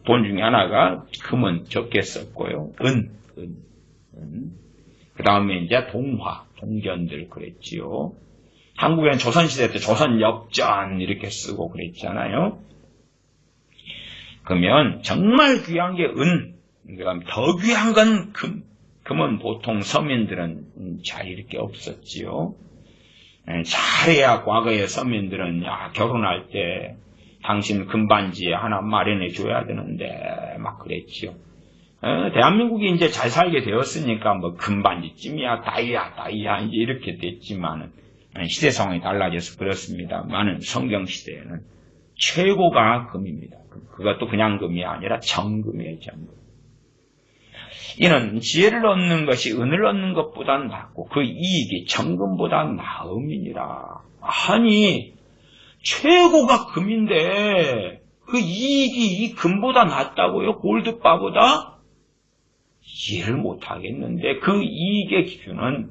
돈 중에 하나가 금은 적게 썼고요. 은. 그 다음에 이제 동전들 그랬지요. 한국에는 조선시대 때 조선역전 이렇게 쓰고 그랬잖아요. 그러면 정말 귀한 게 은, 그다음에 더 귀한 건 금. 금은 보통 서민들은 잘 이렇게 없었지요. 잘해야 과거의 서민들은 결혼할 때 당신 금반지 하나 마련해 줘야 되는데 막 그랬지요. 대한민국이 이제 잘 살게 되었으니까 뭐 금반지쯤이야 다이아 이제 이렇게 됐지만은 시대 상황이 달라져서 그렇습니다만은 성경 시대에는 최고가 금입니다. 그것도 그냥 금이 아니라 정금이에요, 정금. 이는 지혜를 얻는 것이 은을 얻는 것보다 낫고 그 이익이 정금보다 나음이니라. 아니 최고가 금인데 그 이익이 이 금보다 낫다고요? 골드바보다? 이해를 못하겠는데 그 이익의 기준은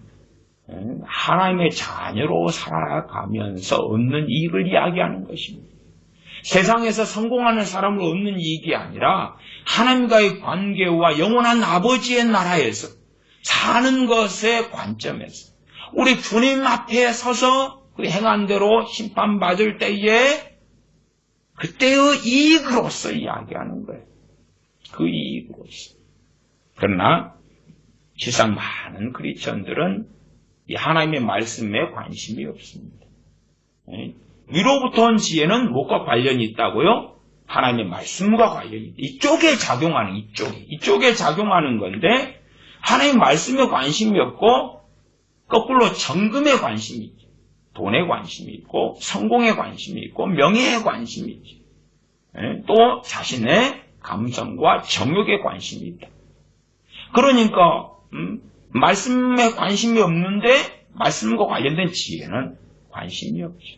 하나님의 자녀로 살아가면서 얻는 이익을 이야기하는 것입니다. 세상에서 성공하는 사람을 얻는 이익이 아니라 하나님과의 관계와 영원한 아버지의 나라에서 사는 것의 관점에서 우리 주님 앞에 서서 그 행한 대로 심판받을 때에 그때의 이익으로서 이야기하는 거예요. 그 이익으로서. 그러나 실상 많은 크리스천들은 이 하나님의 말씀에 관심이 없습니다. 위로부터 온 지혜는 무엇과 관련이 있다고요? 하나님의 말씀과 관련이 있다. 이쪽에 작용하는, 이쪽에 작용하는 건데, 하나님의 말씀에 관심이 없고, 거꾸로 정금에 관심이 있죠. 돈에 관심이 있고, 성공에 관심이 있고, 명예에 관심이 있죠. 또 자신의 감성과 정욕에 관심이 있다. 그러니까 말씀에 관심이 없는데 말씀과 관련된 지혜는 관심이 없죠.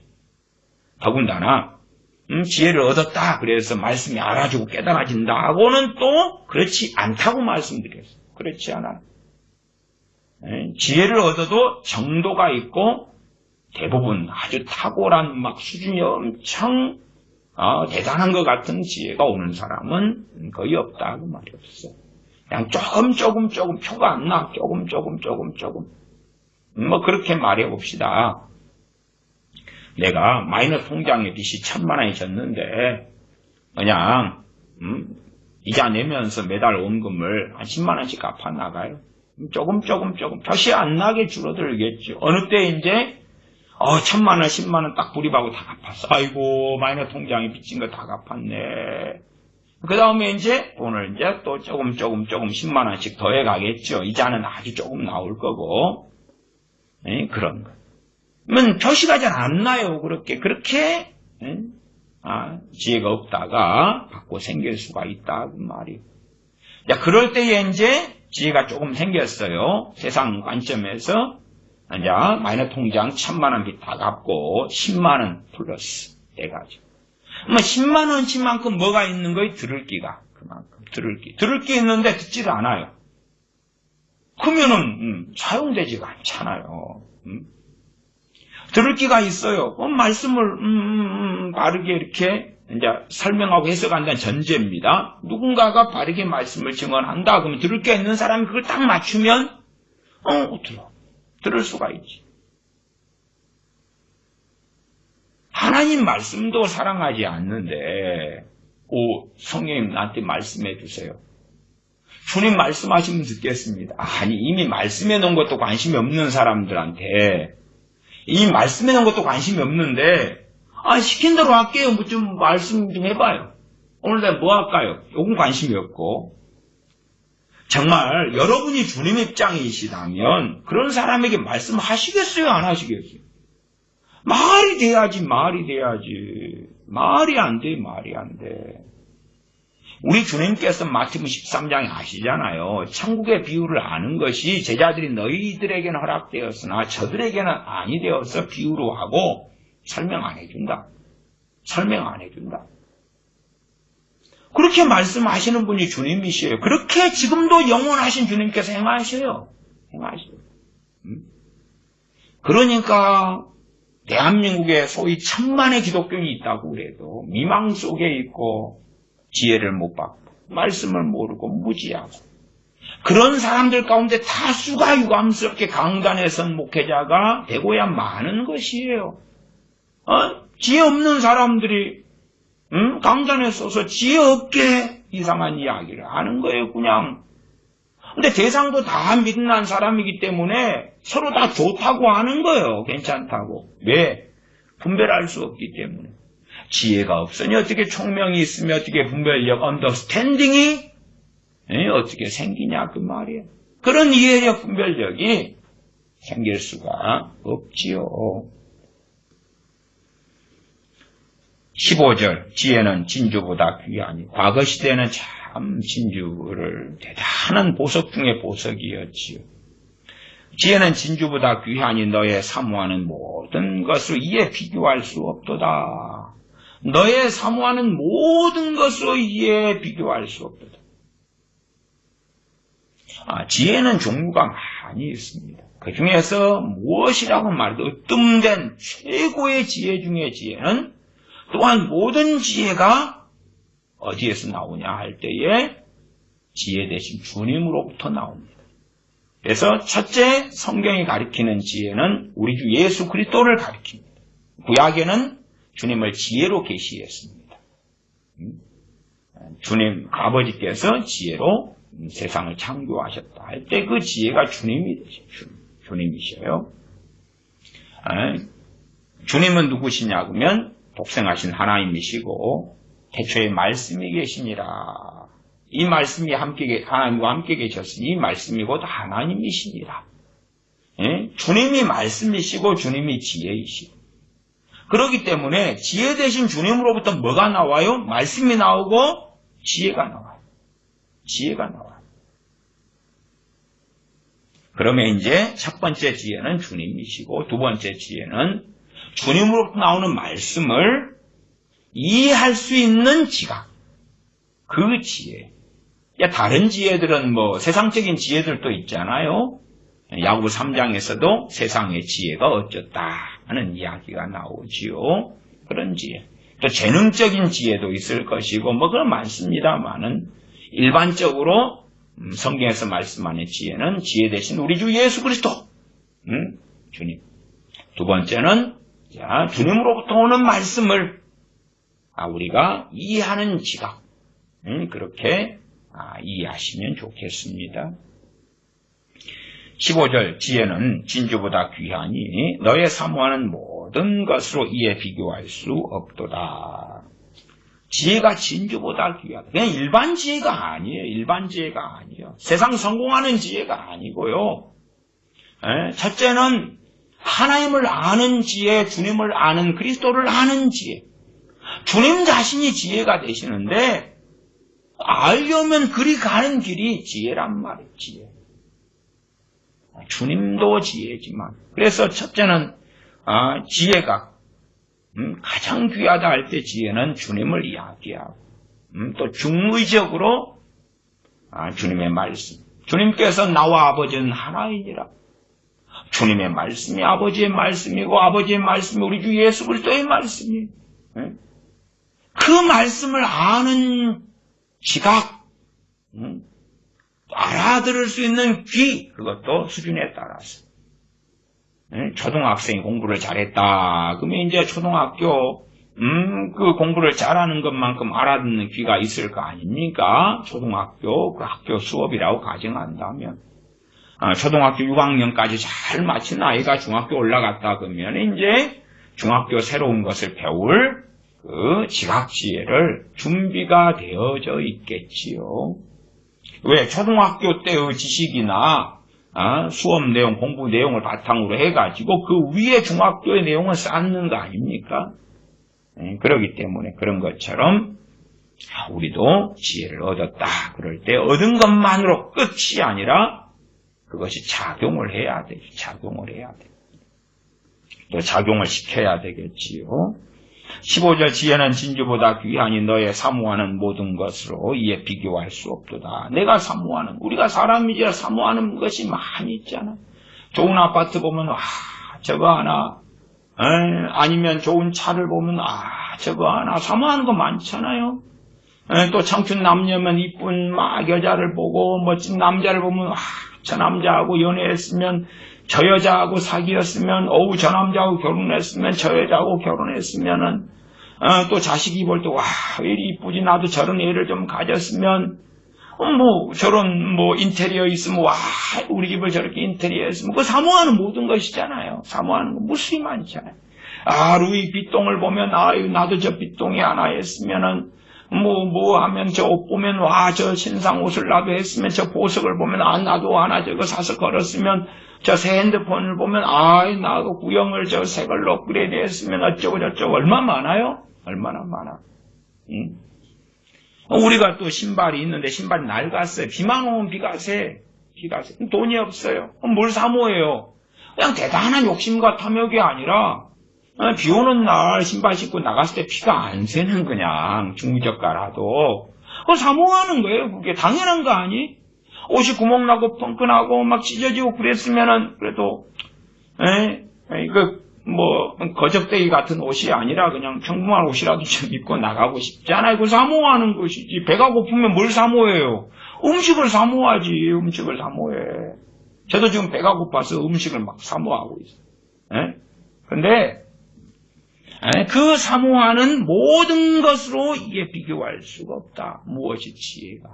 더군다나 지혜를 얻었다 그래서 말씀이 알아주고 깨달아진다 하고는 또 그렇지 않다고 말씀드렸어요. 그렇지 않아요. 지혜를 얻어도 정도가 있고 대부분 아주 탁월한 막 수준이 엄청 대단한 것 같은 지혜가 오는 사람은 거의 없다고 말이 없어요. 그냥 조금 표가 안 나. 조금. 뭐 그렇게 말해 봅시다. 내가 마이너 통장에 빚이 1,000만 원이 졌는데 그냥 이자 내면서 매달 원금을 한 10만 원씩 갚아 나가요. 조금 표시 안 나게 줄어들겠죠. 어느 때 이제 1,000만 원, 10만 원 딱 불입하고 다 갚았어. 아이고 마이너 통장에 빚진 거 다 갚았네. 그 다음에 이제 돈을 이제 또 조금 10만 원씩 더해 가겠죠. 이자는 아주 조금 나올 거고. 그런 거. 그러면 표시가 잘 안 나요. 그렇게 지혜가 없다가 받고 생길 수가 있다 그 말이에요. 자, 그럴 때에 이제 지혜가 조금 생겼어요. 세상 관점에서 이제 마이너 통장 1,000만 원 빚 다 갚고 10만 원 플러스 해가지고. 10만 원치만큼 뭐가 있는 거예요? 들을 기가. 그만큼. 들을 기 있는데 듣지를 않아요. 그러면은, 사용되지가 않잖아요. 들을 기가 있어요. 말씀을, 바르게 이렇게, 이제 설명하고 해석한다는 전제입니다. 누군가가 바르게 말씀을 증언한다. 그러면 들을 게 있는 사람이 그걸 딱 맞추면, 들을 수가 있지. 하나님 말씀도 사랑하지 않는데 성령님 나한테 말씀해 주세요. 주님 말씀하시면 듣겠습니다. 아니 이미 말씀해 놓은 것도 관심이 없는 사람들한테 이미 말씀해 놓은 것도 관심이 없는데 시킨 대로 할게요. 좀 말씀 좀 해봐요. 오늘 내가 뭐 할까요? 요건 관심이 없고 정말 여러분이 주님 입장이시다면 그런 사람에게 말씀하시겠어요? 안 하시겠어요? 말이 돼야지. 말이 안 돼. 우리 주님께서 마태복음 13장에 아시잖아요. 천국의 비유를 아는 것이 제자들이 너희들에게는 허락되었으나 저들에게는 아니 되어서 비유로 하고 설명 안 해준다. 그렇게 말씀하시는 분이 주님이시에요. 그렇게 지금도 영원하신 주님께서 행하셔요. 그러니까 대한민국에 소위 1,000만의 기독교인이 있다고 그래도 미망 속에 있고 지혜를 못 받고 말씀을 모르고 무지하고 그런 사람들 가운데 다수가 유감스럽게 강단에 선 목회자가 되고야 마는 것이에요. 지혜 없는 사람들이 강단에 서서 지혜 없게 이상한 이야기를 하는 거예요. 그냥. 근데 대상도 다 믿는 사람이기 때문에 서로 다 좋다고 하는 거예요. 괜찮다고. 왜? 분별할 수 없기 때문에. 지혜가 없으니 어떻게 총명이 있으면 어떻게 분별력, 언더스탠딩이 어떻게 생기냐 그 말이에요. 그런 이해력, 분별력이 생길 수가 없지요. 15절 지혜는 진주보다 귀하니 과거 시대에는 참 진주를 대단한 보석 중에 보석이었지요. 지혜는 진주보다 귀하니 너의 사모하는 모든 것을 이에 비교할 수 없도다. 너의 사모하는 모든 것으로 이에 비교할 수 없도다. 지혜는 종류가 많이 있습니다. 그 중에서 무엇이라고 말해도 으뜸된 최고의 지혜 중의 지혜는 또한 모든 지혜가 어디에서 나오냐 할 때에 지혜 대신 주님으로부터 나옵니다. 그래서 첫째 성경이 가리키는 지혜는 우리 주 예수 그리스도를 가리킵니다. 구약에는 주님을 지혜로 계시했습니다. 주님 아버지께서 지혜로 세상을 창조하셨다 할 때 그 지혜가 주님이 되시죠. 주님이셔요. 주님은 누구시냐 그러면 독생하신 하나님이시고 태초에 말씀이 계시니라. 이 말씀이 하나님과 함께 계셨으니 이 말씀이 곧 하나님이시니라. 주님이 말씀이시고 주님이 지혜이시고 그렇기 때문에 지혜 대신 주님으로부터 뭐가 나와요? 말씀이 나오고 지혜가 나와요. 지혜가 나와요. 그러면 이제 첫 번째 지혜는 주님이시고 두 번째 지혜는 주님으로부터 나오는 말씀을 이해할 수 있는 지각. 그 지혜. 다른 지혜들은 세상적인 지혜들도 있잖아요. 야고보 3장에서도 세상의 지혜가 어쩌다 하는 이야기가 나오지요. 그런 지혜. 또 재능적인 지혜도 있을 것이고 그런 많습니다만은 일반적으로 성경에서 말씀하는 지혜는 지혜 대신 우리 주 예수 그리스도 주님. 두 번째는 주님으로부터 오는 말씀을 우리가 이해하는 지각. 그렇게 이해하시면 좋겠습니다. 15절 지혜는 진주보다 귀하니 너의 사모하는 모든 것으로 이에 비교할 수 없도다. 지혜가 진주보다 귀하다. 그냥 일반 지혜가 아니에요. 일반 지혜가 아니에요. 세상 성공하는 지혜가 아니고요. 첫째는 하나님을 아는 지혜, 주님을 아는 그리스도를 아는 지혜. 주님 자신이 지혜가 되시는데 알려면 그리 가는 길이 지혜란 말이에요. 지혜. 주님도 지혜지만 그래서 첫째는 지혜가 가장 귀하다 할 때 지혜는 주님을 이야기하고 또 중의적으로 주님의 말씀. 주님께서 나와 아버지는 하나이니라. 주님의 말씀이 아버지의 말씀이고 아버지의 말씀이 우리 주 예수 그리스도의 말씀이에요. 그 말씀을 아는 지각, 알아들을 수 있는 귀, 그것도 수준에 따라서. 초등학생이 공부를 잘했다. 그러면 이제 초등학교, 그 공부를 잘하는 것만큼 알아듣는 귀가 있을 거 아닙니까? 초등학교, 그 학교 수업이라고 가정한다면. 초등학교 6학년까지 잘 마친 아이가 중학교 올라갔다 그러면 이제 중학교 새로운 것을 배울 그 지각지혜를 준비가 되어져 있겠지요. 왜? 초등학교 때의 지식이나 수업 내용, 공부 내용을 바탕으로 해가지고 그 위에 중학교의 내용을 쌓는 거 아닙니까? 그렇기 때문에 그런 것처럼 우리도 지혜를 얻었다. 그럴 때 얻은 것만으로 끝이 아니라 그것이 작용을 해야 돼. 작용을 해야 돼. 또 작용을 시켜야 되겠지요. 15절 지혜는 진주보다 귀하니 너의 사모하는 모든 것으로 이에 비교할 수 없도다. 내가 사모하는, 우리가 사람이지라 사모하는 것이 많이 있잖아. 좋은 아파트 보면 저거 하나, 아니면 좋은 차를 보면 저거 하나, 사모하는 거 많잖아요. 또 청춘 남녀면 이쁜 여자를 보고 멋진 남자를 보면 저 남자하고 연애했으면 저 여자하고 사귀었으면 저 남자하고 결혼했으면 저 여자하고 결혼했으면은 또 자식이 볼 때 왜 이리 이쁘지 나도 저런 애를 좀 가졌으면 저런 인테리어 있으면 우리 집을 저렇게 인테리어 했으면 그 사모하는 모든 것이잖아요. 사모하는 거 무수히 많잖아요. 루이 빗똥을 보면 나도 저 빗똥이 하나 했으면은 하면 저 옷 보면 저 신상 옷을 나도 했으면 저 보석을 보면 나도 하나 저거 사서 걸었으면 저 새 핸드폰을 보면 나 그 구형을 저 새 걸로 업그레이드 했으면 어쩌고 저쩌고 얼마나 많아요? 얼마나 많아. 우리가 또 신발이 있는데 신발이 낡았어요. 비만 오면 비가 새. 돈이 없어요. 뭘 사모해요? 그냥 대단한 욕심과 탐욕이 아니라 비 오는 날 신발 신고 나갔을 때 피가 안 새는 그냥 중저가라도 그거 사모하는 거예요. 그게 당연한 거 아니? 옷이 구멍나고 펑크나고 막 찢어지고 그랬으면은 그래도 거적대기 같은 옷이 아니라 그냥 평범한 옷이라도 좀 입고 나가고 싶잖아요. 그거 사모하는 것이지. 배가 고프면 뭘 사모해요? 음식을 사모하지. 음식을 사모해. 저도 지금 배가 고파서 음식을 막 사모하고 있어요. 근데 그 사모하는 모든 것으로 이게 비교할 수가 없다. 무엇이 지혜가.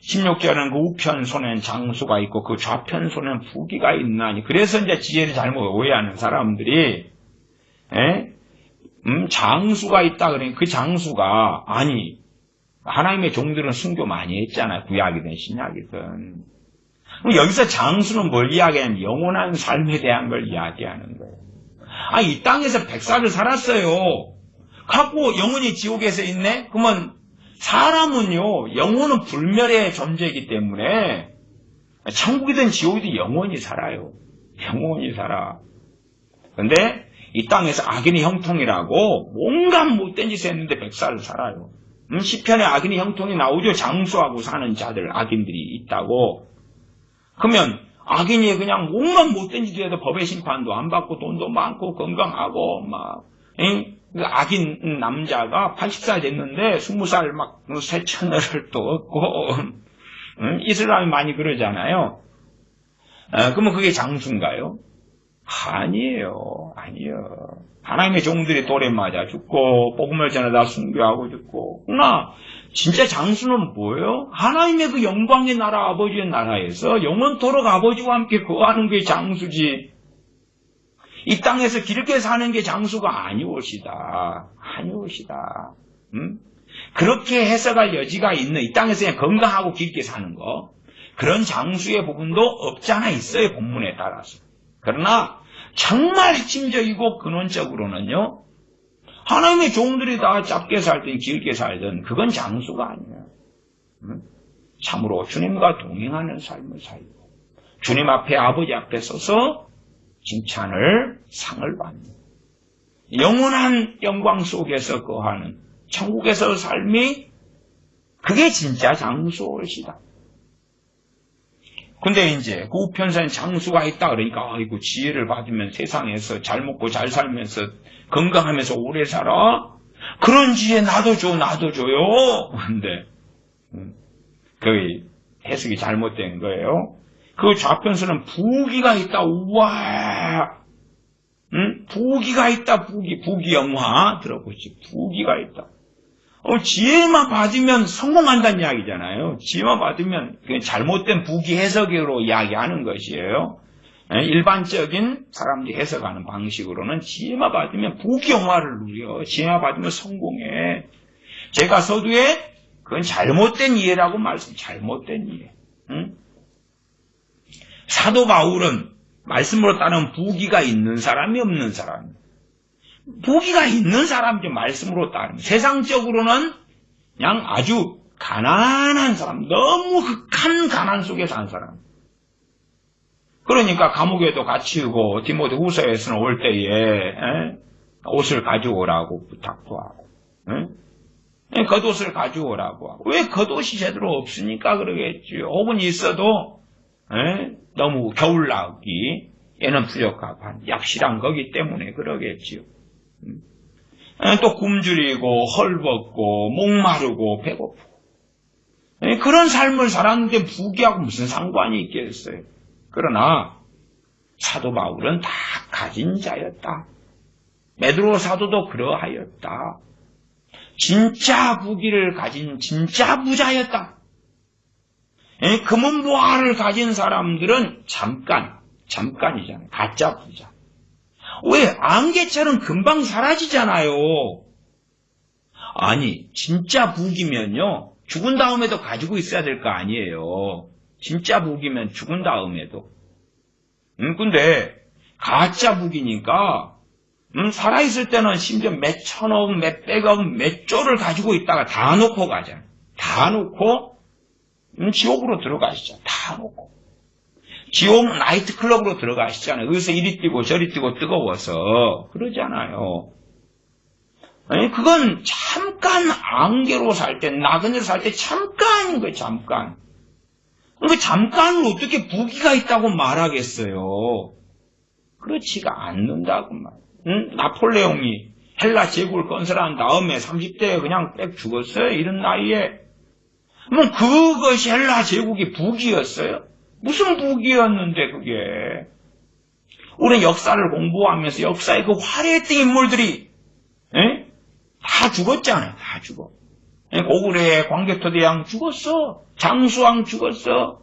16절은 그 우편 손엔 장수가 있고 그 좌편 손엔 부귀가 있나니. 그래서 이제 지혜를 잘못 오해하는 사람들이, 장수가 있다 그러니 그 장수가, 아니, 하나님의 종들은 순교 많이 했잖아요. 구약이든 신약이든. 그럼 여기서 장수는 뭘 이야기하냐면 영원한 삶에 대한 걸 이야기하는 거예요. 이 땅에서 백살을 살았어요. 갖고 영원히 지옥에서 있네? 그러면 사람은요, 영혼은 불멸의 존재이기 때문에 천국이든 지옥이든 영원히 살아요. 영원히 살아. 근데 이 땅에서 악인의 형통이라고 온갖 못된 짓을 했는데 백살을 살아요. 시편에 악인의 형통이 나오죠. 장수하고 사는 자들, 악인들이 있다고. 그러면 악인이 그냥 온갖 못된 짓을 해도 법의 심판도 안 받고 돈도 많고 건강하고 막, 그 악인 남자가 80살 됐는데 20살 막 새 처녀를 또 얻고, 이슬람이 많이 그러잖아요. 그러면 그게 장수인가요? 아니에요. 하나님의 종들이 돌에 맞아 죽고 복음을 전하다 순교하고 죽고. 그러나 진짜 장수는 뭐예요? 하나님의 그 영광의 나라, 아버지의 나라에서 영원토록 아버지와 함께 거하는 게 장수지. 이 땅에서 길게 사는 게 장수가 아니오시다. 그렇게 해석할 여지가 있는, 이 땅에서 그냥 건강하고 길게 사는 거, 그런 장수의 부분도 없지 않아 있어요, 본문에 따라서. 그러나 정말 핵심적이고 근원적으로는요, 하나님의 종들이 다 짧게 살든 길게 살든 그건 장수가 아니에요. 참으로 주님과 동행하는 삶을 살고 주님 앞에, 아버지 앞에 서서 칭찬을, 상을 받는 영원한 영광 속에서 거하는 천국에서 삶이, 그게 진짜 장수이시다. 근데 이제 그 우편선 장수가 있다 그러니까 아이고 지혜를 받으면 세상에서 잘 먹고 잘 살면서 건강하면서 오래 살아? 그런 지혜 나도 줘요. 근데 그 해석이 잘못된 거예요. 그 좌편선은 부귀가 있다. 우와, 부귀가 있다. 부귀 영화 들어보시. 부귀가 있다. 지혜만 받으면 성공한다는 이야기잖아요. 지혜만 받으면 그게 잘못된 부귀 해석으로 이야기하는 것이에요. 일반적인 사람들이 해석하는 방식으로는 지혜만 받으면 부귀 영화를 누려. 지혜만 받으면 성공해. 제가 서두에 그건 잘못된 이해라고 잘못된 이해. 사도 바울은 말씀으로 따르면 부귀가 있는 사람이 없는 사람. 부귀가 있는 사람이죠. 말씀으로 따르면. 세상적으로는 그냥 아주 가난한 사람, 너무 극한 가난 속에 산 사람. 그러니까 감옥에도 갇히고 디모데 후서에서는 올 때에 옷을 가져오라고 부탁도 하고, 겉옷을 가져오라고 하고. 왜 겉옷이 제대로 없으니까 그러겠지요. 혹은 있어도 너무 겨울나기 얘는 부족하고 얍실한 거기 때문에 그러겠지요. 또 굶주리고 헐벗고 목마르고 배고프고 그런 삶을 살았는데 부귀하고 무슨 상관이 있겠어요. 그러나 사도 바울은 다 가진 자였다. 베드로 사도도 그러하였다. 진짜 부귀를 가진 진짜 부자였다. 금은보화를 가진 사람들은 잠깐이잖아요. 가짜 부자. 왜? 안개처럼 금방 사라지잖아요. 아니, 진짜 부귀면요, 죽은 다음에도 가지고 있어야 될 거 아니에요. 진짜 부귀면 죽은 다음에도. 근데 가짜 부귀니까 살아있을 때는 심지어 몇 천억, 몇 백억, 몇 조를 가지고 있다가 다 놓고 가잖아요. 다 놓고 지옥으로 들어가시죠. 다 놓고. 지옥 나이트클럽으로 들어가시잖아요. 여기서 이리 뛰고 저리 뛰고 뜨거워서 그러잖아요. 아니, 그건 잠깐 안개로 살 때, 나그네로 살 때 잠깐인 거예요. 잠깐. 그 잠깐을 어떻게 부귀가 있다고 말하겠어요? 그렇지가 않는다고 말이에요. 나폴레옹이 헬라 제국을 건설한 다음에 30대에 그냥 빽 죽었어요. 이런 나이에. 그럼 그것이 헬라 제국의 부귀였어요? 무슨 부귀였는데 그게. 우리는 역사를 공부하면서 역사의 그 화려했던 인물들이 다 죽었잖아요. 다 죽어. 고구려의 광개토대왕 죽었어. 장수왕 죽었어.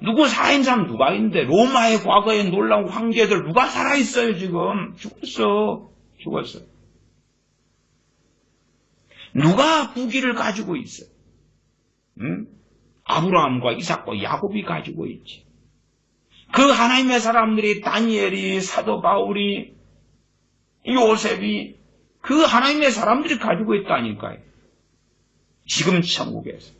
누구 살아있는 사람 누가 있는데, 로마의 과거에 놀라운 황제들 누가 살아있어요, 지금? 죽었어. 누가 부귀를 가지고 있어? 아브라함과 이삭과 야곱이 가지고 있지. 그 하나님의 사람들이, 다니엘이, 사도 바울이, 요셉이, 그 하나님의 사람들이 가지고 있다니까요. 지금 천국에서.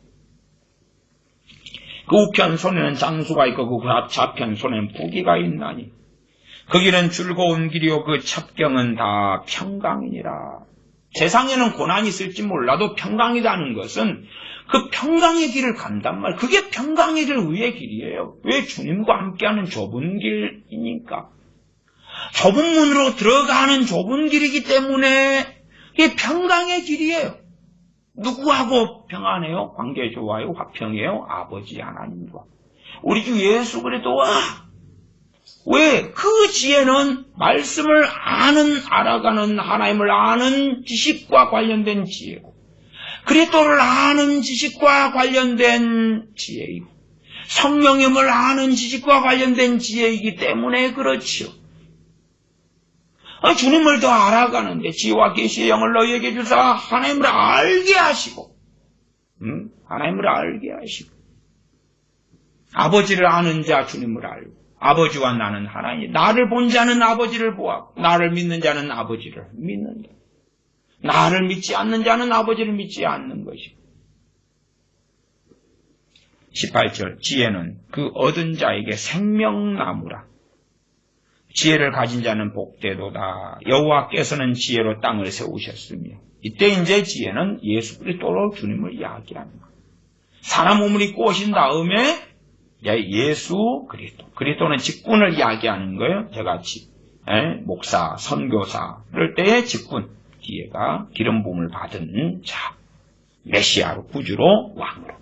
그 우편 손에는 장수가 있고 그 좌편 손에는 부귀가 있나니 거기는 즐거운 길이요 그 첩경은 다 평강이니라. 세상에는 고난이 있을지 몰라도 평강이라는 것은 그 평강의 길을 간단 말이에요. 그게 평강의 길 위의 길이에요. 왜? 주님과 함께하는 좁은 길이니까. 좁은 문으로 들어가는 좁은 길이기 때문에 이게 평강의 길이에요. 누구하고 평안해요? 관계 좋아요? 화평해요? 아버지 하나님과. 우리 주 예수 그리스도와. 왜? 그 지혜는 말씀을 알아가는 하나님을 아는 지식과 관련된 지혜고, 그리스도를 아는 지식과 관련된 지혜이고, 성령님을 아는 지식과 관련된 지혜이기 때문에 그렇지요. 주님을 더 알아가는데 지혜와 계시의 영을 너희에게 주사 하나님을 알게 하시고, 하나님을 알게 하시고, 아버지를 아는 자 주님을 알고, 아버지와 나는 하나님, 나를 본 자는 아버지를 보았고, 나를 믿는 자는 아버지를 믿는다. 나를 믿지 않는 자는 아버지를 믿지 않는 것이고. 18절, 지혜는 그 얻은 자에게 생명나무라. 지혜를 가진 자는 복되도다. 여호와께서는 지혜로 땅을 세우셨으며, 이때 이제 지혜는 예수 그리스도로 주님을 이야기합니다. 사람 몸을 입고 오신 다음에 예수 그리스도는 직분을 이야기하는 거예요. 저같이 목사, 선교사 그럴 때의 직분, 지혜가 기름 부음을 받은 자, 메시아로, 구주로, 왕으로.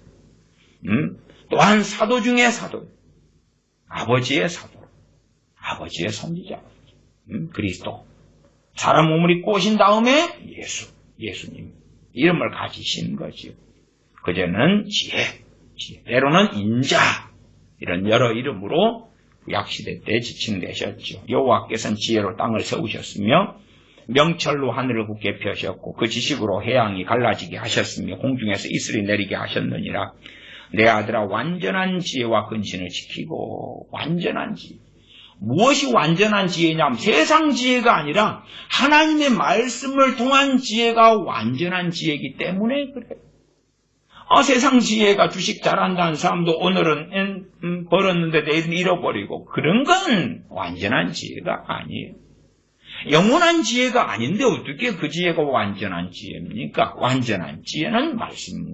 또한 사도 중에 사도, 아버지의 사도, 아버지의 선지자, 그리스도. 사람 몸을 입고 오신 다음에 예수님 이름을 가지신 거지요. 그제는 지혜, 때로는 인자, 이런 여러 이름으로 구약시대 때 지칭되셨죠. 여호와께서는 지혜로 땅을 세우셨으며 명철로 하늘을 굳게 펴셨고 그 지식으로 해양이 갈라지게 하셨으며 공중에서 이슬이 내리게 하셨느니라. 내 아들아, 완전한 지혜와 근신을 지키고. 완전한 지혜. 무엇이 완전한 지혜냐면 세상 지혜가 아니라 하나님의 말씀을 통한 지혜가 완전한 지혜이기 때문에 그래요. 세상 지혜가 주식 잘한다는 사람도 오늘은 벌었는데 내일은 잃어버리고, 그런 건 완전한 지혜가 아니에요. 영원한 지혜가 아닌데 어떻게 그 지혜가 완전한 지혜입니까? 완전한 지혜는 말씀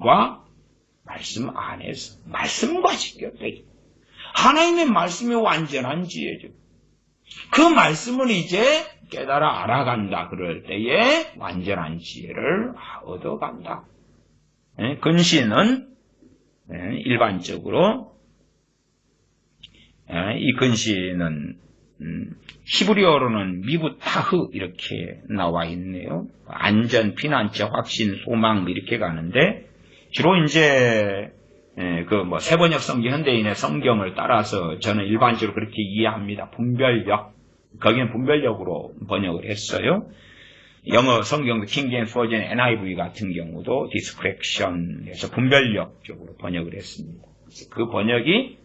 안에서 말씀과 직결되죠. 하나님의 말씀이 완전한 지혜죠. 그 말씀을 이제 깨달아 알아간다 그럴 때에 완전한 지혜를 얻어간다. 근신은 일반적으로 이 근신은 히브리어로는 미부타흐 이렇게 나와 있네요. 안전, 피난처, 확신, 소망 이렇게 가는데 주로 이제 세번역 성경, 현대인의 성경을 따라서 저는 일반적으로 그렇게 이해합니다. 분별력. 거기는 분별력으로 번역을 했어요. 영어 성경도 킹제임스 버전 NIV 같은 경우도 discretion에서 분별력 쪽으로 번역을 했습니다. 그래서 그 번역이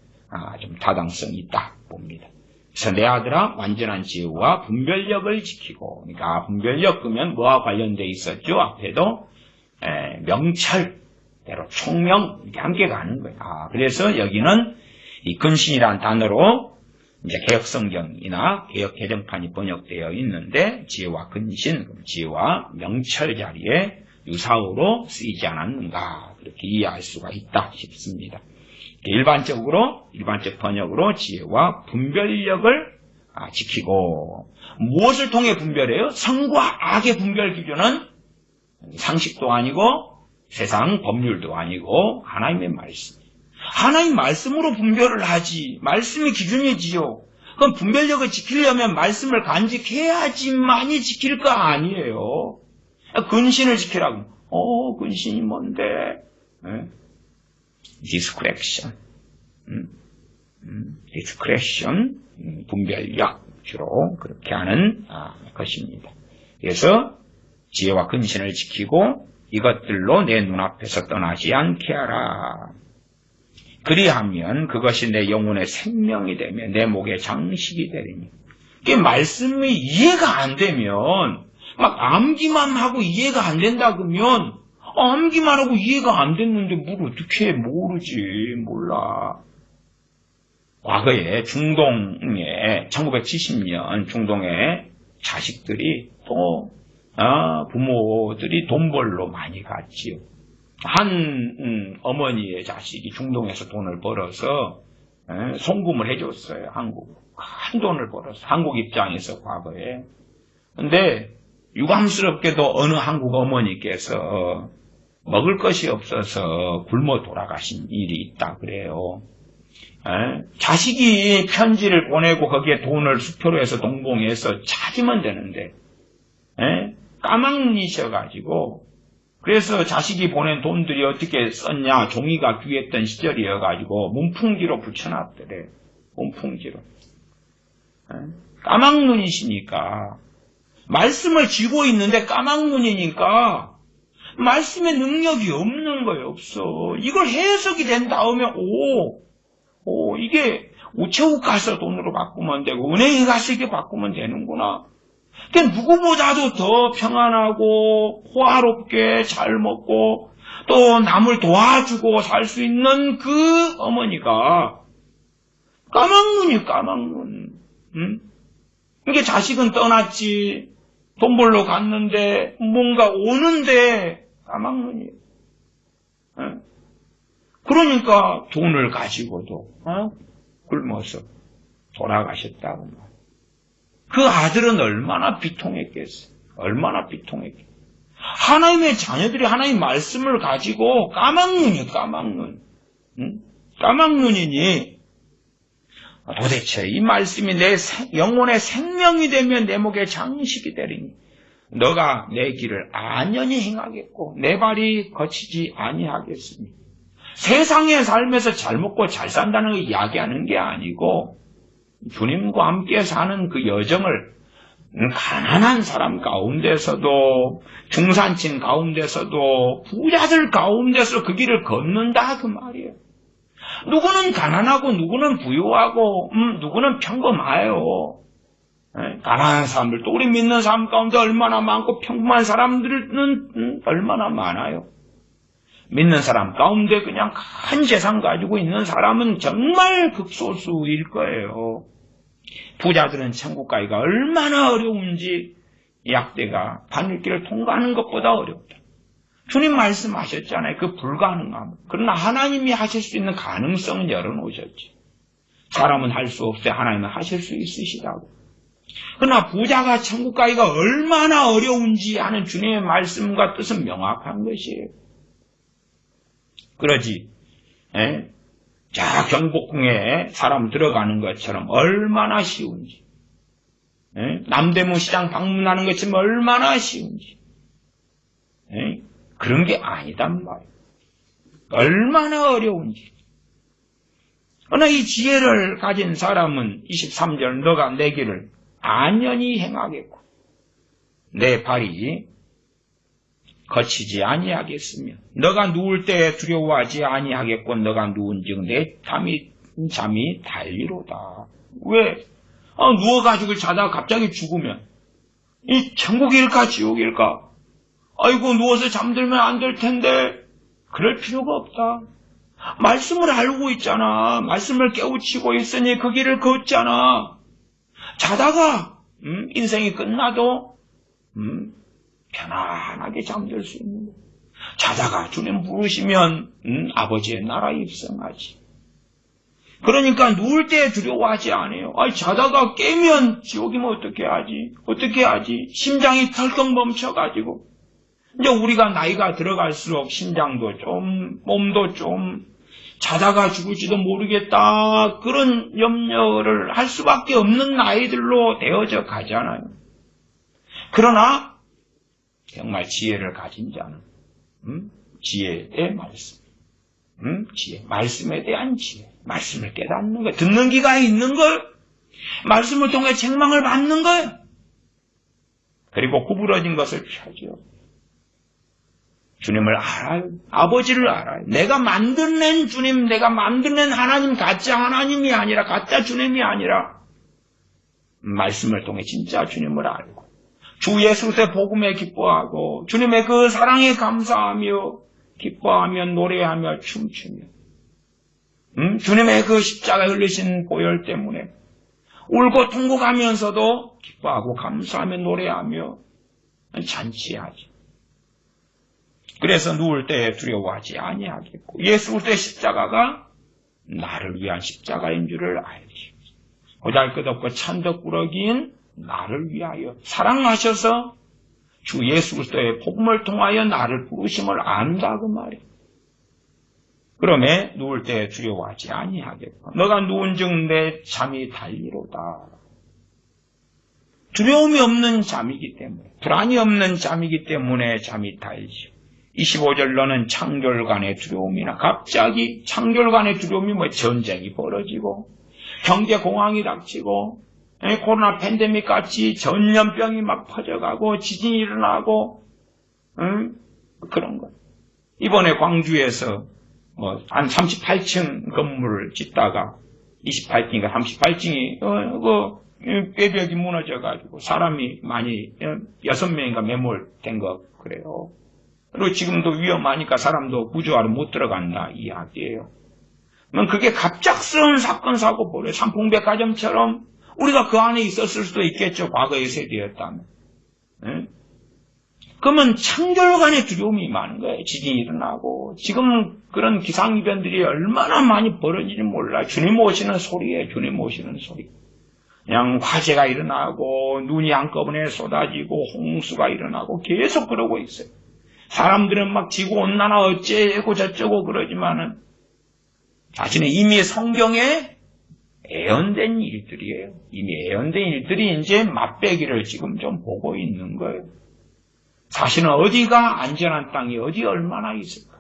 좀 타당성이 있다 봅니다. 그래서 내 아들아, 완전한 지혜와 분별력을 지키고. 그러니까 분별력 그러면 뭐와 관련되어 있었죠? 앞에도 명철대로 총명 이렇게 함께 가는 거예요. 그래서 여기는 이 근신이라는 단어로 이제 개혁성경이나 개혁개정판이 번역되어 있는데 지혜와 근신, 지혜와 명철 자리에 유사어로 쓰이지 않았는가, 그렇게 이해할 수가 있다 싶습니다. 일반적 번역으로 지혜와 분별력을 지키고. 무엇을 통해 분별해요? 선과 악의 분별 기준은 상식도 아니고 세상 법률도 아니고 하나님의 말씀. 하나님 말씀으로 분별을 하지. 말씀이 기준이지요. 그럼 분별력을 지키려면 말씀을 간직해야지만이 지킬 거 아니에요. 근신을 지키라고. 근신이 뭔데? 디스크레션. 디스크레션, 분별력, 주로 그렇게 하는 것입니다. 그래서 지혜와 근신을 지키고 이것들로 내 눈앞에서 떠나지 않게 하라. 그리하면 그것이 내 영혼의 생명이 되며 내 목의 장식이 되리니. 이게 말씀이 이해가 안 되면 막 암기만 하고 이해가 안 된다 그러면 암기만 하고 이해가 안 됐는데 뭘 어떻게 모르지 몰라. 과거에 중동에 1970년 중동에 자식들이 또 부모들이 돈 벌러 많이 갔지요. 한 어머니의 자식이 중동에서 돈을 벌어서 송금을 해줬어요. 한국 큰 돈을 벌어서 한국 입장에서 과거에. 근데 유감스럽게도 어느 한국 어머니께서 먹을 것이 없어서 굶어 돌아가신 일이 있다 그래요. 자식이 편지를 보내고 거기에 돈을 수표로 해서 동봉해서 찾으면 되는데 까막눈이셔가지고 그래서 자식이 보낸 돈들이 어떻게 썼냐 종이가 귀했던 시절이어가지고 문풍지로 붙여놨더래. 문풍지로. 까막눈이시니까 말씀을 쥐고 있는데 까막눈이니까 말씀의 능력이 없는 거예요. 없어. 이걸 해석이 된 다음에 이게 우체국 가서 돈으로 바꾸면 되고 은행에 가서 이게 바꾸면 되는구나. 그러니까 누구보다도 더 평안하고 호화롭게 잘 먹고 또 남을 도와주고 살 수 있는 그 어머니가 까막눈. 이게 자식은 떠났지. 돈 벌러 갔는데 뭔가 오는데 까막눈이에요. 그러니까 돈을 가지고도 굶어서 돌아가셨다고 말이에요. 그 아들은 얼마나 비통했겠어요. 얼마나 비통했겠어요. 하나님의 자녀들이 하나님 말씀을 가지고 까막눈이에요. 까막눈. 까막눈이니 도대체 이 말씀이 내 영혼의 생명이 되면 내 목의 장식이 되리니 너가 내 길을 안연히 행하겠고 내 발이 거치지 아니하겠으니. 세상의 삶에서 잘 먹고 잘 산다는 걸 이야기하는 게 아니고 주님과 함께 사는 그 여정을 가난한 사람 가운데서도 중산층 가운데서도 부자들 가운데서 그 길을 걷는다 그 말이에요. 누구는 가난하고 누구는 부유하고 누구는 평범해요. 가난한 사람들 또 우리 믿는 사람 가운데 얼마나 많고 평범한 사람들은 얼마나 많아요. 믿는 사람 가운데 그냥 큰 재산 가지고 있는 사람은 정말 극소수일 거예요. 부자들은 천국 가기가 얼마나 어려운지 약대가 바늘길을 통과하는 것보다 어렵다. 주님 말씀하셨잖아요. 그 불가능함. 그러나 하나님이 하실 수 있는 가능성은 열어놓으셨지. 사람은 할 수 없어요. 하나님은 하실 수 있으시다고. 그러나 부자가 천국 가기가 얼마나 어려운지 하는 주님의 말씀과 뜻은 명확한 것이에요. 그러지. 자, 경복궁에 사람 들어가는 것처럼 얼마나 쉬운지. 남대문 시장 방문하는 것처럼 얼마나 쉬운지. 그런 게 아니단 말이에요. 얼마나 어려운지. 그러나 이 지혜를 가진 사람은 23절 너가 내 길을 안연히 행하겠고 내 발이 거치지 아니하겠으며 너가 누울 때 두려워하지 아니하겠고 너가 누운즉 내 잠이 달리로다. 왜? 누워가지고 자다가 갑자기 죽으면 이 천국일까 지옥일까? 아이고 누워서 잠들면 안 될 텐데 그럴 필요가 없다. 말씀을 알고 있잖아. 말씀을 깨우치고 있으니 그 길을 걷잖아. 자다가 인생이 끝나도 편안하게 잠들 수 있는 거. 자다가 주님 부르시면 아버지의 나라에 입성하지. 그러니까 누울 때 두려워하지 않아요. 자다가 깨면 지옥이면 어떻게 하지? 어떻게 하지? 심장이 털썩 멈춰가지고 이제 우리가 나이가 들어갈수록 심장도 좀 몸도 좀 자다가 죽을지도 모르겠다 그런 염려를 할 수밖에 없는 나이들로 되어져 가잖아요. 그러나 정말 지혜를 가진 자는 지혜의 말씀. 지혜. 말씀에 대한 지혜. 말씀을 깨닫는 것. 듣는 귀가 있는 것. 말씀을 통해 책망을 받는 것. 그리고 구부러진 것을 펴죠. 주님을 알아요. 아버지를 알아요. 내가 만들어낸 주님, 내가 만들어낸 하나님, 가짜 하나님이 아니라, 가짜 주님이 아니라, 말씀을 통해 진짜 주님을 알고, 주 예수의 복음에 기뻐하고, 주님의 그 사랑에 감사하며, 기뻐하며, 노래하며, 춤추며, 주님의 그 십자가에 흘리신 보혈 때문에, 울고 통곡하면서도 기뻐하고, 감사하며, 노래하며, 잔치하지. 그래서 누울 때 두려워하지 아니하겠고 예수 그리스도의 십자가가 나를 위한 십자가인 줄을 알지. 보잘것없고 찬덕꾸러기인 나를 위하여 사랑하셔서 주 예수 그리스도의 복음을 통하여 나를 부르심을 안다 그 말이야. 그러면 누울 때 두려워하지 아니하겠고 너가 누운즉 내 잠이 달리로다. 두려움이 없는 잠이기 때문에 불안이 없는 잠이기 때문에 잠이 달지. 25절 너는 창졸간의 두려움이나 갑자기 창졸간의 두려움이 전쟁이 벌어지고 경제 공황이 닥치고 코로나 팬데믹 같이 전염병이 막 퍼져가고 지진이 일어나고 그런 것. 이번에 광주에서 한 38층 건물을 짓다가 28층인가 38층이 뼈벽이 무너져가지고 사람이 많이 6명인가 매몰된 것 그래요. 그리고 지금도 위험하니까 사람도 구조하러 못 들어간다 이야기예요. 그게 갑작스러운 사건 사고 벌어요. 삼풍백화점처럼 우리가 그 안에 있었을 수도 있겠죠. 과거의 세대였다면. 그러면 창졸간의 두려움이 많은 거예요. 지진이 일어나고 지금 그런 기상이변들이 얼마나 많이 벌어지는지 몰라요. 주님 오시는 소리예요. 주님 오시는 소리. 그냥 화재가 일어나고 눈이 한꺼번에 쏟아지고 홍수가 일어나고 계속 그러고 있어요. 사람들은 막 지구온난화 어째고 저쩌고 그러지만은 자신은 이미 성경에 예언된 일들이에요. 이미 예언된 일들이 이제 맛배기를 지금 좀 보고 있는 거예요. 자신은 어디가 안전한 땅이 어디 얼마나 있을까?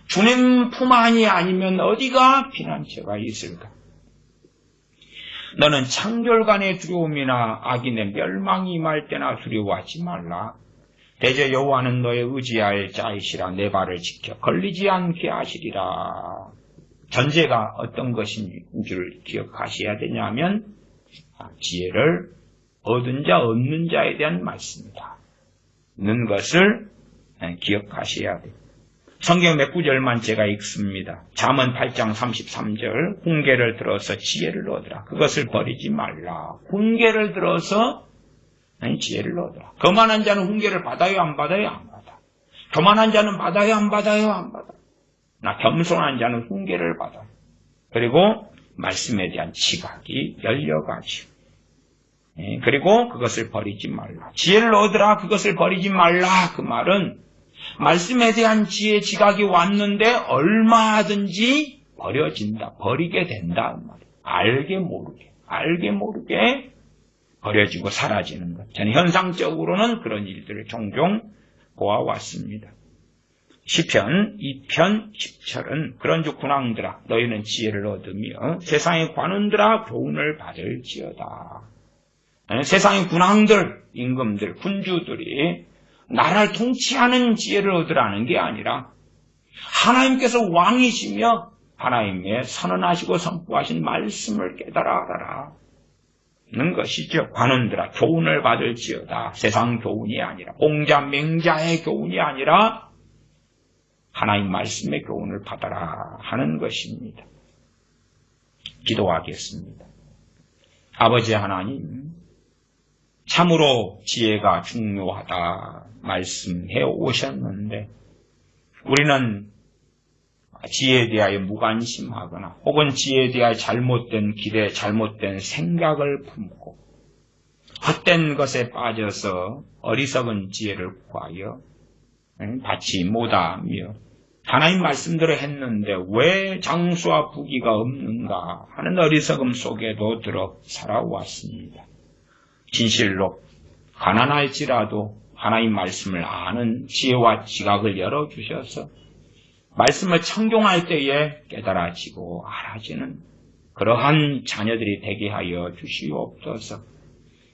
주님 품 안이 아니면 어디가 피난처가 있을까? 너는 창졸간의 두려움이나 악인의 멸망이 임할 때나 두려워하지 말라. 대저 여호와는 너의 의지할 자이시라. 내 발을 지켜 걸리지 않게 하시리라. 전제가 어떤 것인 줄 기억하셔야 되냐면 지혜를 얻은 자 얻는 자에 대한 말씀이다. 는 것을 기억하셔야 돼요. 성경 몇 구절만 제가 읽습니다. 잠언 8장 33절 훈계를 들어서 지혜를 얻으라. 그것을 버리지 말라. 훈계를 들어서 지혜를 얻으라. 거만한 자는 훈계를 받아요 안 받아요? 안 받아. 교만한 자는 받아요 안 받아요? 안 받아. 나 겸손한 자는 훈계를 받아. 그리고 말씀에 대한 지각이 열려가지고 그리고 그것을 버리지 말라. 지혜를 얻으라. 그것을 버리지 말라. 그 말은 말씀에 대한 지혜 지각이 왔는데 얼마든지 버려진다. 버리게 된다. 그 말이에요. 알게 모르게 버려지고 사라지는 것. 저는 현상적으로는 그런 일들을 종종 보아왔습니다. 시편 2편 10절은 그런즉 군왕들아 너희는 지혜를 얻으며 세상의 관원들아 교훈을 받을지어다. 세상의 군왕들, 임금들, 군주들이 나라를 통치하는 지혜를 얻으라는 게 아니라 하나님께서 왕이시며 하나님의 선언하시고 선포하신 말씀을 깨달아 알아라 는 것이죠. 관원들아 교훈을 받을지어다. 세상 교훈이 아니라 공자 맹자의 교훈이 아니라 하나님 말씀의 교훈을 받아라 하는 것입니다. 기도하겠습니다. 아버지 하나님, 참으로 지혜가 중요하다 말씀해 오셨는데 우리는 지혜에 대하여 무관심하거나 혹은 지혜에 대하여 잘못된 기대, 잘못된 생각을 품고 헛된 것에 빠져서 어리석은 지혜를 구하여 받지 못하며 하나님 말씀대로 했는데 왜 장수와 부귀가 없는가 하는 어리석음 속에도 들어 살아왔습니다. 진실로 가난할지라도 하나님 말씀을 아는 지혜와 지각을 열어주셔서 말씀을 청종할 때에 깨달아지고 알아지는 그러한 자녀들이 되게 하여 주시옵소서.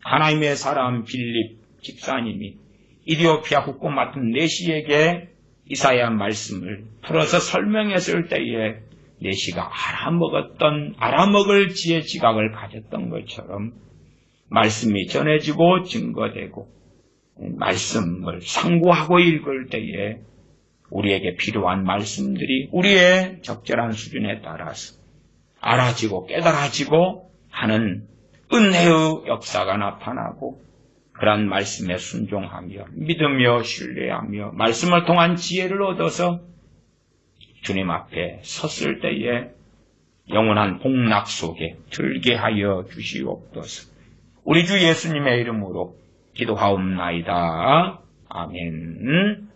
하나님의 사람 빌립 집사님이 이디오피아 국권 맡은 내시에게 이사야 말씀을 풀어서 설명했을 때에 내시가 알아먹을 지혜 지각을 가졌던 것처럼 말씀이 전해지고 증거되고 말씀을 상고하고 읽을 때에 우리에게 필요한 말씀들이 우리의 적절한 수준에 따라서 알아지고 깨달아지고 하는 은혜의 역사가 나타나고 그러한 말씀에 순종하며 믿으며 신뢰하며 말씀을 통한 지혜를 얻어서 주님 앞에 섰을 때에 영원한 복락 속에 들게 하여 주시옵소서. 우리 주 예수님의 이름으로 기도하옵나이다. 아멘.